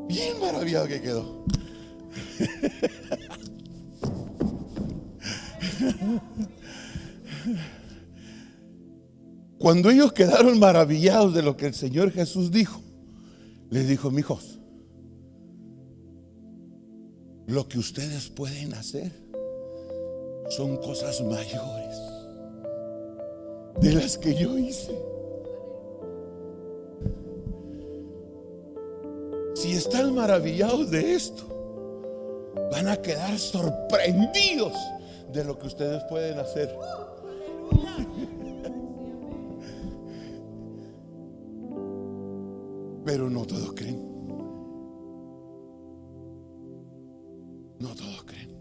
Bien maravillado que quedó. Cuando ellos quedaron maravillados de lo que el Señor Jesús dijo, les dijo: mijos, lo que ustedes pueden hacer son cosas mayores de las que yo hice. Si están maravillados de esto, van a quedar sorprendidos de lo que ustedes pueden hacer. Pero no todos creen. No todos creen.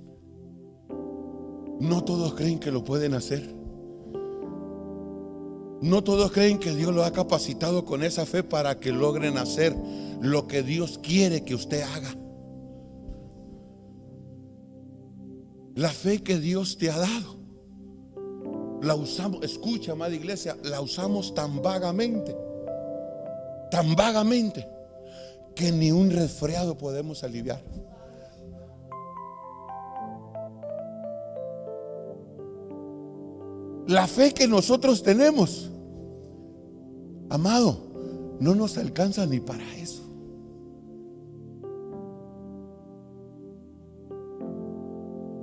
No todos creen que lo pueden hacer. No todos creen que Dios lo ha capacitado con esa fe para que logren hacer lo que Dios quiere que usted haga. La fe que Dios te ha dado, la usamos, escucha, amada iglesia, la usamos tan vagamente, que ni un resfriado podemos aliviar. La fe que nosotros tenemos, amado, no nos alcanza ni para eso.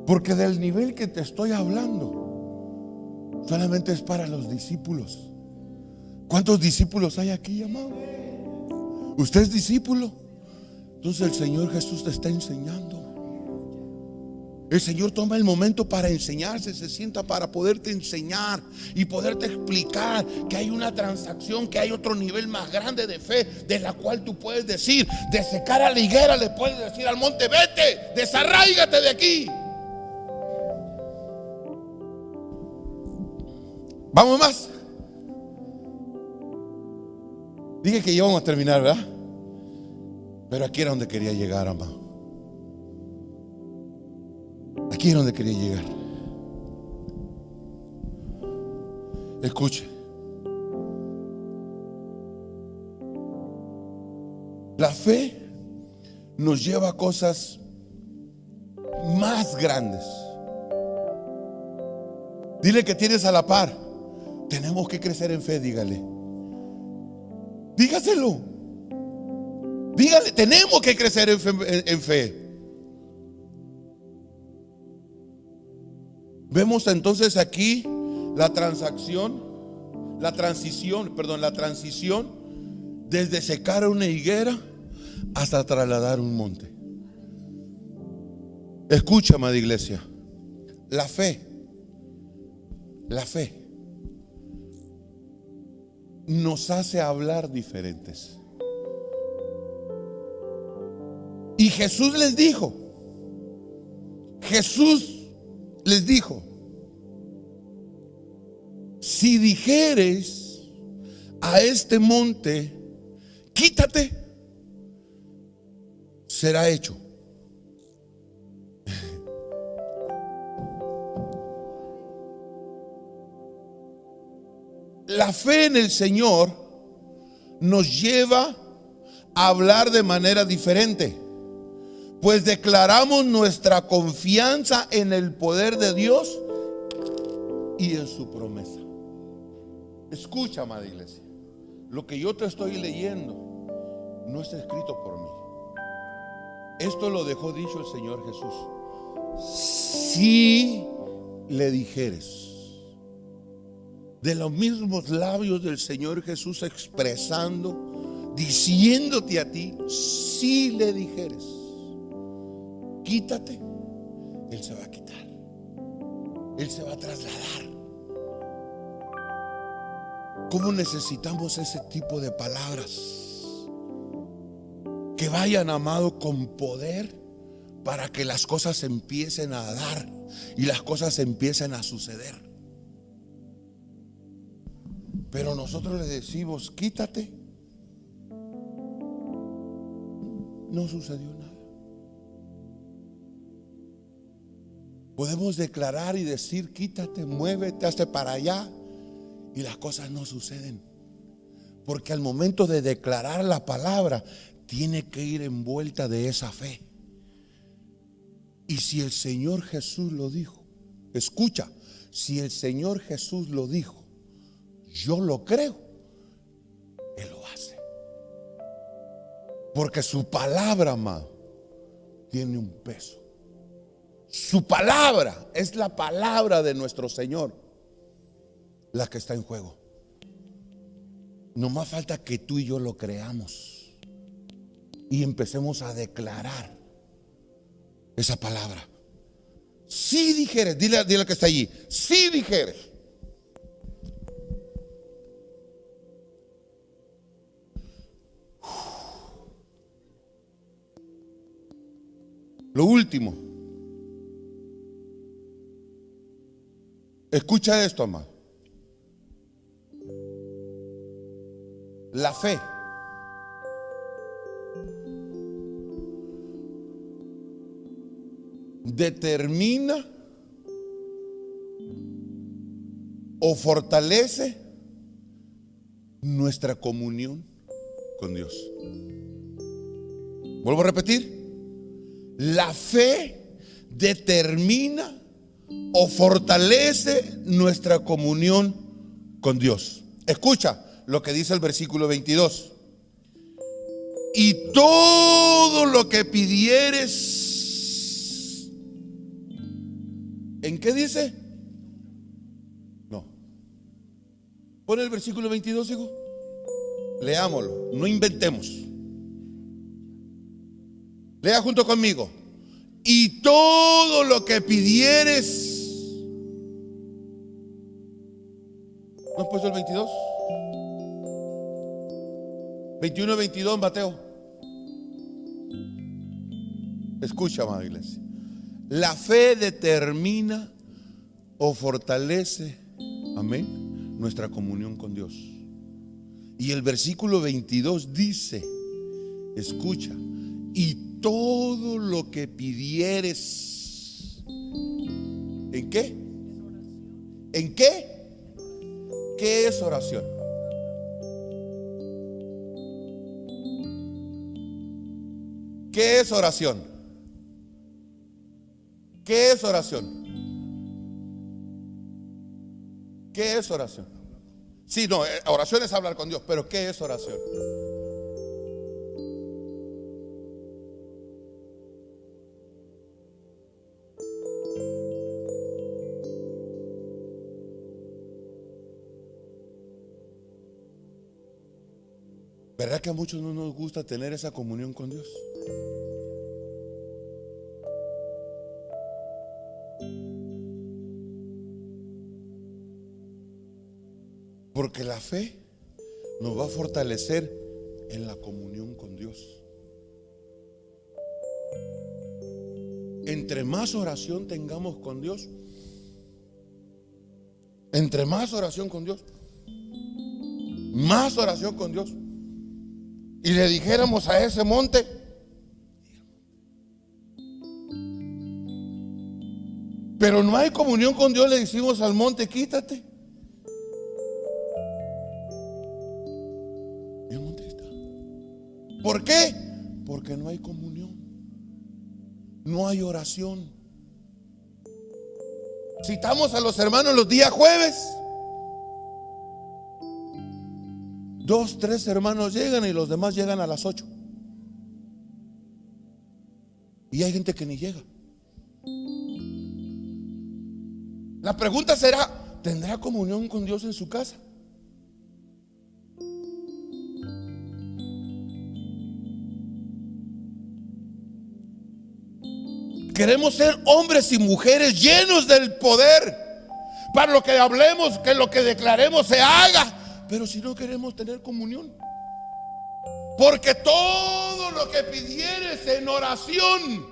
Porque del nivel que te estoy hablando, solamente es para los discípulos. ¿Cuántos discípulos hay aquí, amado? ¿Usted es discípulo? Entonces el Señor Jesús te está enseñando. El Señor toma el momento para enseñarse, se sienta para poderte enseñar y poderte explicar que hay una transacción, que hay otro nivel más grande de fe, de la cual tú puedes decir, de secar a la higuera le puedes decir al monte: vete, desarráigate de aquí. Vamos más. Dije que ya vamos a terminar, ¿verdad? Pero aquí era donde quería llegar, amado. Aquí era donde quería llegar. Escuche. La fe nos lleva a cosas más grandes. Dile que tienes a la par. Tenemos que crecer en fe, dígale. Dígaselo. Dígale, tenemos que crecer en fe. Vemos entonces aquí la transición desde secar una higuera hasta trasladar un monte. Escucha, amada iglesia, la fe nos hace hablar diferentes. Y Jesús les dijo, si dijeres a este monte, quítate, será hecho. La fe en el Señor nos lleva a hablar de manera diferente, pues declaramos nuestra confianza en el poder de Dios y en su promesa. Escucha, amada iglesia, lo que yo te estoy leyendo no está escrito por mí. Esto lo dejó dicho el Señor Jesús. Si le dijeres, de los mismos labios del Señor Jesús expresando, diciéndote a ti, si le dijeres, quítate, Él se va a quitar. Él se va a trasladar. ¿Cómo necesitamos ese tipo de palabras? Que vayan, amado, con poder para que las cosas empiecen a dar y las cosas empiecen a suceder. Pero nosotros le decimos, quítate. No sucedió nada. Podemos declarar y decir, quítate, muévete, hazte para allá, y las cosas no suceden. Porque al momento de declarar la palabra, tiene que ir envuelta de esa fe. Y si el Señor Jesús lo dijo, escucha, si el Señor Jesús lo dijo, yo lo creo, Él lo hace. Porque su palabra, amado, tiene un peso. Su palabra es la palabra de nuestro Señor, la que está en juego. No más falta que tú y yo lo creamos y empecemos a declarar esa palabra. Si dijeres, dile al que está allí, si dijeres. Lo último, escucha esto, amado. La fe determina o fortalece nuestra comunión con Dios. Vuelvo a repetir. La fe determina o fortalece nuestra comunión con Dios. Escucha lo que dice el versículo 22. Y todo lo que pidieres, ¿en qué dice? No. Pon el versículo 22, hijo. Leámoslo, no inventemos. Lea junto conmigo. Y todo lo que pidieres. ¿No has puesto el 22? 21, 22, Mateo. Escucha, amada iglesia. La fe determina o fortalece, amén, nuestra comunión con Dios. Y el versículo 22 dice, escucha, y todo lo que pidieres. ¿En qué? ¿En qué? ¿Qué es oración? ¿Qué es oración? ¿Qué es oración? ¿Qué es oración? Sí, no, oración es hablar con Dios, pero ¿qué es oración? ¿Verdad que a muchos no nos gusta tener esa comunión con Dios? Porque la fe nos va a fortalecer en la comunión con Dios. Entre más oración tengamos con Dios, entre más oración con Dios, más oración con Dios, y le dijéramos a ese monte, pero no hay comunión con Dios, le decimos al monte, quítate. Y el monte está. ¿Por qué? Porque no hay comunión, no hay oración. Citamos a los hermanos los días jueves. 2, 3 hermanos llegan y los demás llegan a las 8. Y hay gente que ni llega. La pregunta será, ¿tendrá comunión con Dios en su casa? Queremos ser hombres y mujeres llenos del poder para lo que hablemos, que lo que declaremos se haga. Pero si no queremos tener comunión, porque todo lo que pidieres en oración,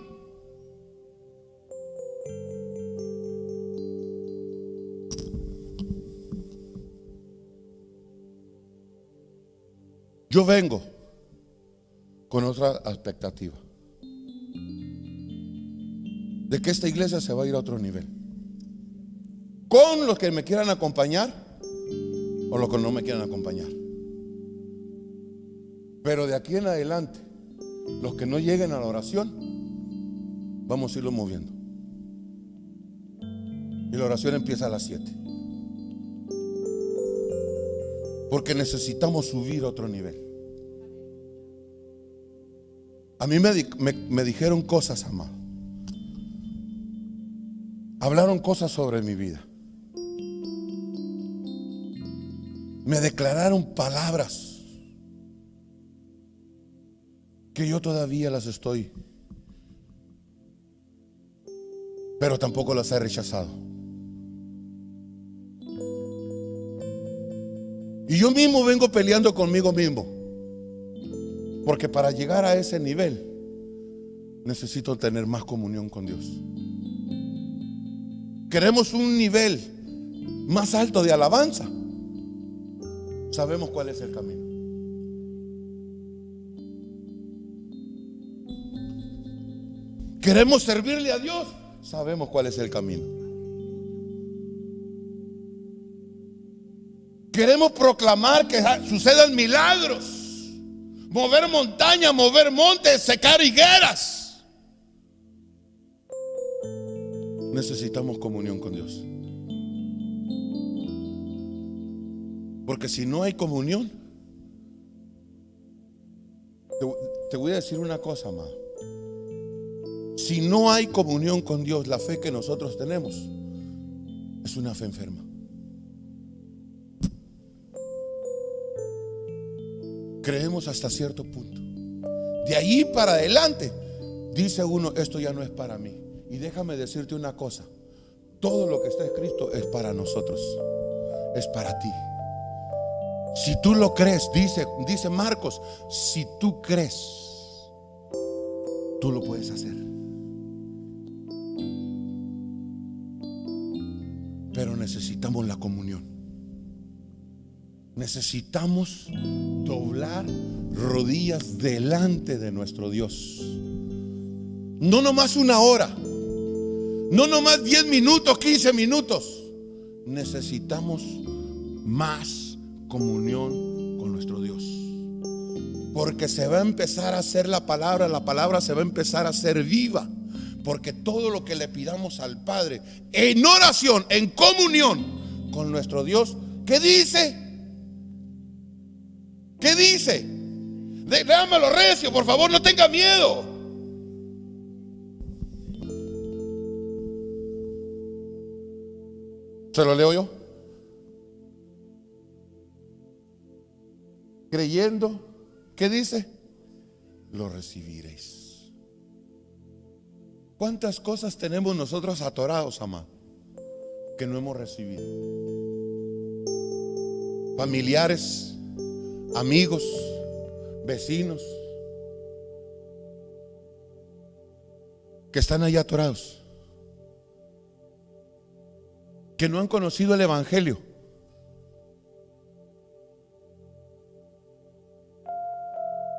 yo vengo con otra expectativa de que esta iglesia se va a ir a otro nivel, con los que me quieran acompañar o los que no me quieran acompañar. Pero de aquí en adelante, los que no lleguen a la oración, vamos a irlo moviendo. Y la oración empieza a las 7, porque necesitamos subir a otro nivel. A mí me dijeron cosas, amado. Hablaron cosas sobre mi vida. Me declararon palabras que yo todavía las estoy, pero tampoco las he rechazado. Y yo mismo vengo peleando conmigo mismo, porque para llegar a ese nivel necesito tener más comunión con Dios. Queremos un nivel más alto de alabanza. Sabemos cuál es el camino. Queremos servirle a Dios. Sabemos cuál es el camino. Queremos proclamar que sucedan milagros, mover montañas, mover montes, secar higueras. Necesitamos comunión con Dios. Porque si no hay comunión, te voy a decir una cosa, amado. Si no hay comunión con Dios, la fe que nosotros tenemos es una fe enferma. Creemos hasta cierto punto. De ahí para adelante, dice uno, esto ya no es para mí. Y déjame decirte una cosa, todo lo que está escrito es para nosotros, es para ti. Si tú lo crees, dice Marcos, si tú crees, tú lo puedes hacer. Pero necesitamos la comunión. Necesitamos doblar rodillas delante de nuestro Dios. No nomás una hora, no nomás 10 minutos, 15 minutos. Necesitamos más comunión con nuestro Dios. Porque se va a empezar a hacer la palabra se va a empezar a hacer viva. Porque todo lo que le pidamos al Padre en oración, en comunión con nuestro Dios, ¿qué dice? ¿Qué dice? Léamelo recio, por favor, no tenga miedo. ¿Se lo leo yo? Creyendo, ¿qué dice? Lo recibiréis. ¿Cuántas cosas tenemos nosotros atorados, amado, que no hemos recibido? Familiares, amigos, vecinos, que están ahí atorados, que no han conocido el Evangelio,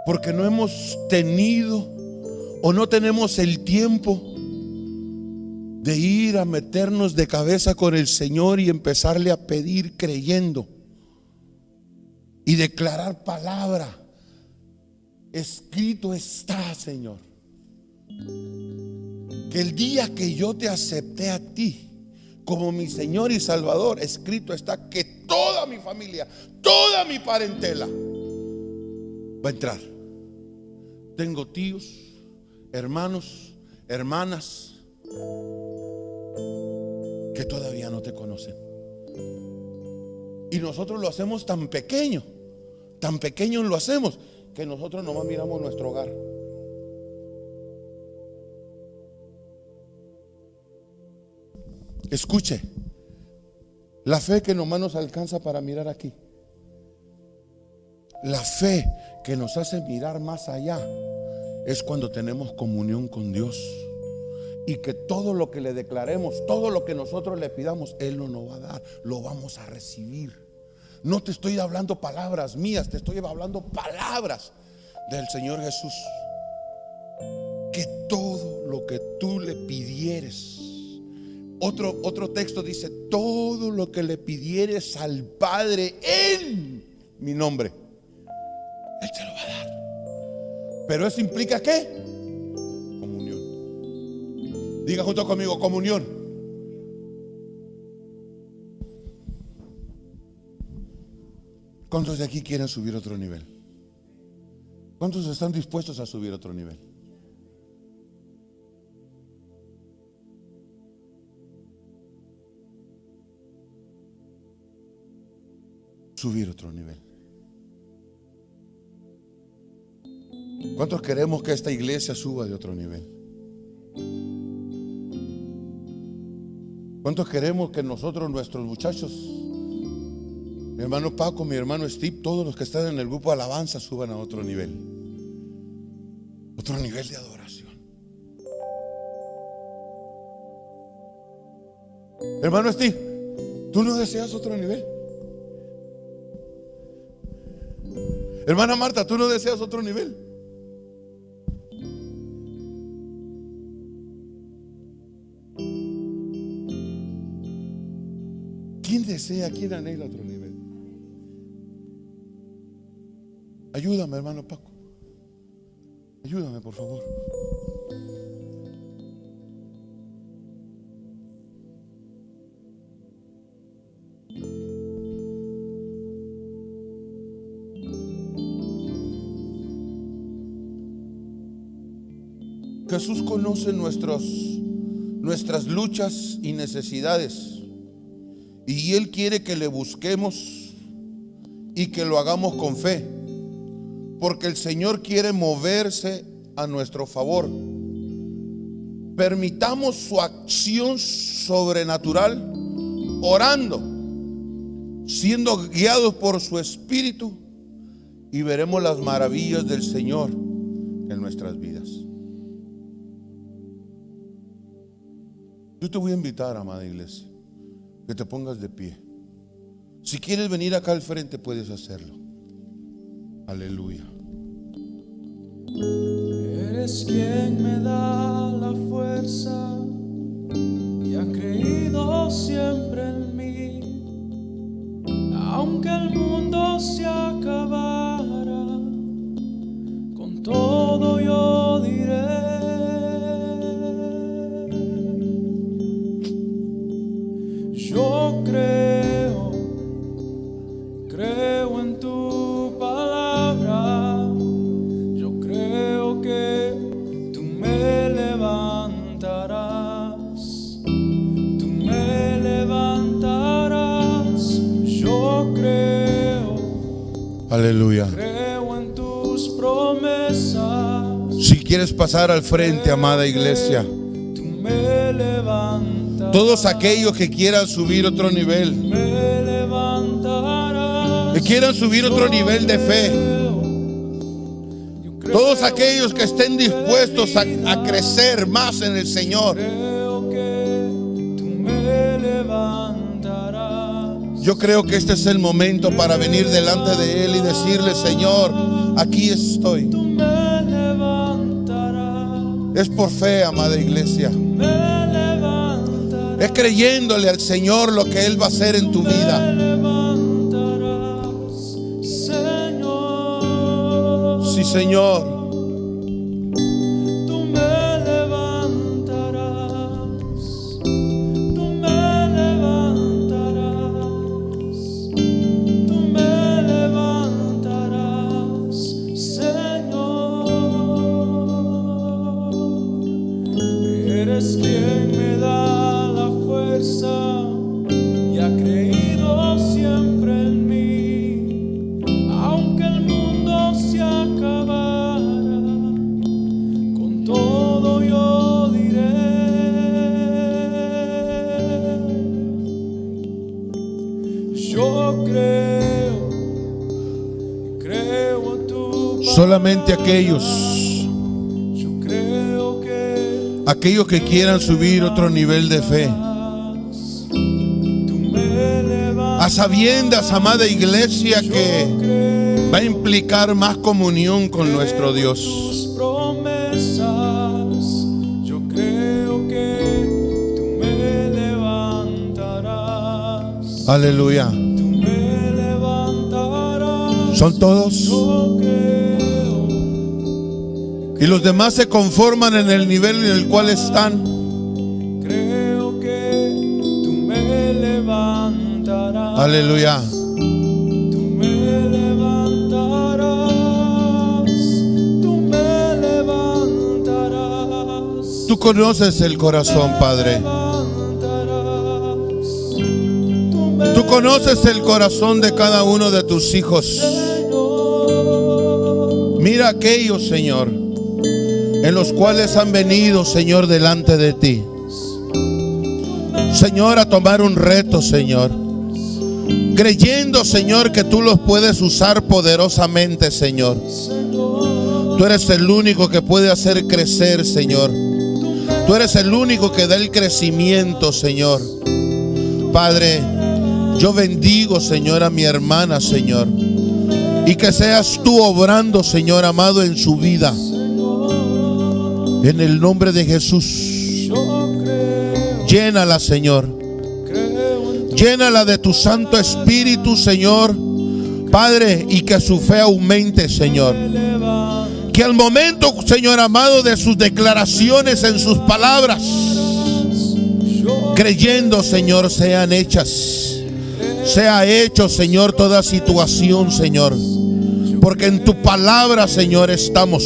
porque no hemos tenido o no tenemos el tiempo de ir a meternos de cabeza con el Señor y empezarle a pedir creyendo y declarar palabra. Escrito está, Señor, que el día que yo te acepté a ti como mi Señor y Salvador, escrito está que toda mi familia, toda mi parentela va a entrar. Tengo tíos, hermanos, hermanas que todavía no te conocen. Y nosotros lo hacemos tan pequeño lo hacemos, que nosotros nomás miramos nuestro hogar. Escuche, la fe que nomás nos alcanza para mirar aquí, la fe que nos hace mirar más allá, es cuando tenemos comunión con Dios. Y que todo lo que le declaremos, todo lo que nosotros le pidamos, Él no nos va a dar, lo vamos a recibir. No te estoy hablando palabras mías, te estoy hablando palabras del Señor Jesús. Que todo lo que tú le pidieres, otro texto dice, todo lo que le pidieres al Padre en mi nombre, Él te lo va a dar. Pero eso implica ¿qué? Comunión. Diga junto conmigo, comunión. ¿Cuántos de aquí quieren subir otro nivel? ¿Cuántos están dispuestos a subir otro nivel? Subir otro nivel. ¿Cuántos queremos que esta iglesia suba de otro nivel? ¿Cuántos queremos que nosotros, nuestros muchachos, mi hermano Paco, mi hermano Steve, todos los que están en el grupo de alabanza, suban a otro nivel? Otro nivel de adoración. Hermano Steve, ¿tú no deseas otro nivel? Hermana Marta, ¿tú no deseas otro nivel? ¿Quién desea, quién anhela otro nivel? Ayúdame, hermano Paco. Ayúdame, por favor. Jesús conoce nuestras luchas y necesidades. Y Él quiere que le busquemos y que lo hagamos con fe, porque el Señor quiere moverse a nuestro favor. Permitamos su acción sobrenatural, orando, siendo guiados por su Espíritu, y veremos las maravillas del Señor en nuestras vidas. Yo te voy a invitar, amada iglesia, que te pongas de pie. Si quieres venir acá al frente, puedes hacerlo. Aleluya. Eres quien me da la fuerza y ha creído siempre en mí. Aunque el mundo se acabara, con todo yo diré: yo creo en tu palabra. Yo creo que tú me levantarás. Tú me levantarás. Yo creo. Aleluya. Creo en tus promesas. Si quieres pasar al frente, amada iglesia, Tú me levantarás. todos aquellos que quieran subir otro nivel, Me levantarás. que quieran subir otro nivel de fe, todos aquellos que estén dispuestos a crecer más en el Señor, Creo que tú me levantarás. yo creo que este es el momento para venir delante de Él y decirle: Señor, aquí estoy. Tú me levantarás. Es por fe, amada iglesia. Me levantarás. Es creyéndole al Señor lo que Él va a hacer en tu vida. Me levantarás, Señor. Sí, Señor. Tú me levantarás. Tú me levantarás. Tú me levantarás, Señor. Eres quien me da la fuerza y ha creído siempre en mí. Aunque el mundo se acabara, con todo yo diré: yo creo en tu palabra. Solamente aquellos Yo creo que aquellos que quieran subir otro nivel de fe, tú me levantas. a sabiendas, amada iglesia, que va a implicar más comunión con nuestro Dios. Tus promesas, yo creo que tú me levantarás. Aleluya. Tú me levantarás. ¿Son todos? Yo creo. Y los demás se conforman en el nivel en el cual están. Creo que tú me levantarás. Aleluya. Tú me levantarás. Tú me levantarás. Tú conoces el corazón, Padre. Tú conoces el corazón de cada uno de tus hijos. Mira aquellos, Señor, en los cuales han venido, Señor, delante de ti, Señor, a tomar un reto, Señor, creyendo, Señor, que tú los puedes usar poderosamente, Señor. Tú eres el único que puede hacer crecer, Señor. Tú eres el único que da el crecimiento, Señor. Padre, yo bendigo, Señor, a mi hermana, Señor, y que seas tú obrando, Señor amado, en su vida. En el nombre de Jesús, llénala, Señor. Llénala de tu Santo Espíritu, Señor, Padre, y que su fe aumente, Señor. Que al momento, Señor amado, de sus declaraciones en sus palabras, creyendo, Señor, sean hechas. Sea hecho, Señor, toda situación, Señor, porque en tu palabra, Señor, estamos.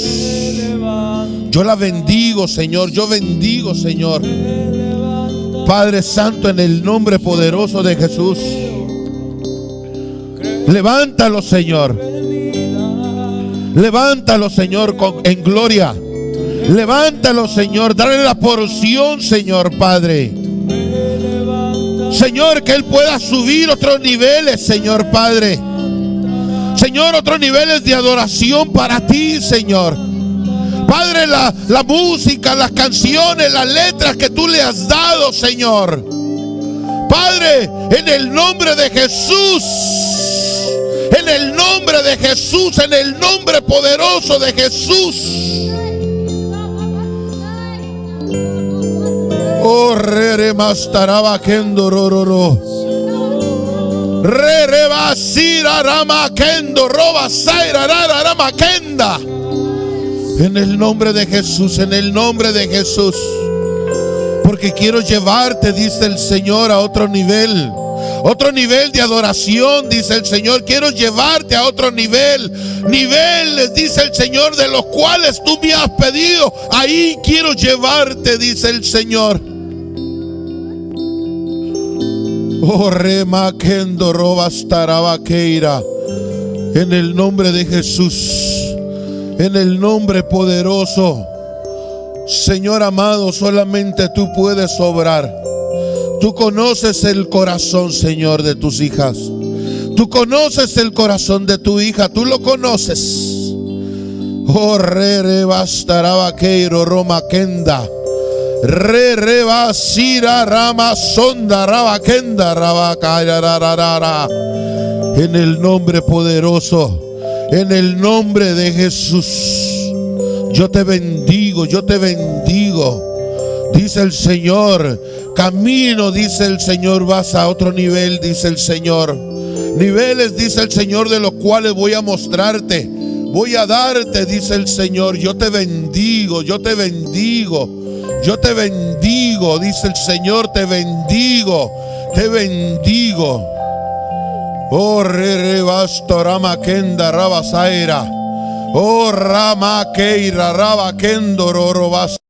Yo la bendigo, Señor. Yo bendigo, Señor, Padre Santo, en el nombre poderoso de Jesús. Levántalo, Señor. Levántalo, Señor, en gloria. Levántalo, Señor. Dale la porción, Señor, Padre. Señor, que Él pueda subir otros niveles, Señor, Padre. Señor, otros niveles de adoración para ti, Señor. Padre, la música, las canciones, las letras que tú le has dado, Señor, Padre, en el nombre de Jesús, en el nombre de Jesús, en el nombre poderoso de Jesús. Oh, re mastaraba kendo rororo. Re basira rama kendo roba saira rama kenda. En el nombre de Jesús, en el nombre de Jesús. Porque quiero llevarte, dice el Señor, a otro nivel. Otro nivel de adoración, dice el Señor. Quiero llevarte a otro nivel. Niveles, dice el Señor, de los cuales tú me has pedido. Ahí quiero llevarte, dice el Señor. Oh, rema kendo robas tarabaqueira. En el nombre de Jesús. En el nombre poderoso. Señor amado, solamente tú puedes obrar. Tú conoces el corazón, Señor, de tus hijas. Tú conoces el corazón de tu hija. Tú lo conoces. Oh, re bastarabaqueiro roma kenda. Re basira rama sonda rabakenda rabakayararara. En el nombre poderoso. En el nombre de Jesús. Yo te bendigo, yo te bendigo. Dice el Señor, camino, dice el Señor, vas a otro nivel, dice el Señor. Niveles, dice el Señor, de los cuales voy a mostrarte, voy a darte, dice el Señor. Yo te bendigo, yo te bendigo, yo te bendigo, dice el Señor, te bendigo, te bendigo. Oh, re bastorama kenda rabasaira. Oh, rama keira raba kendo rorobas.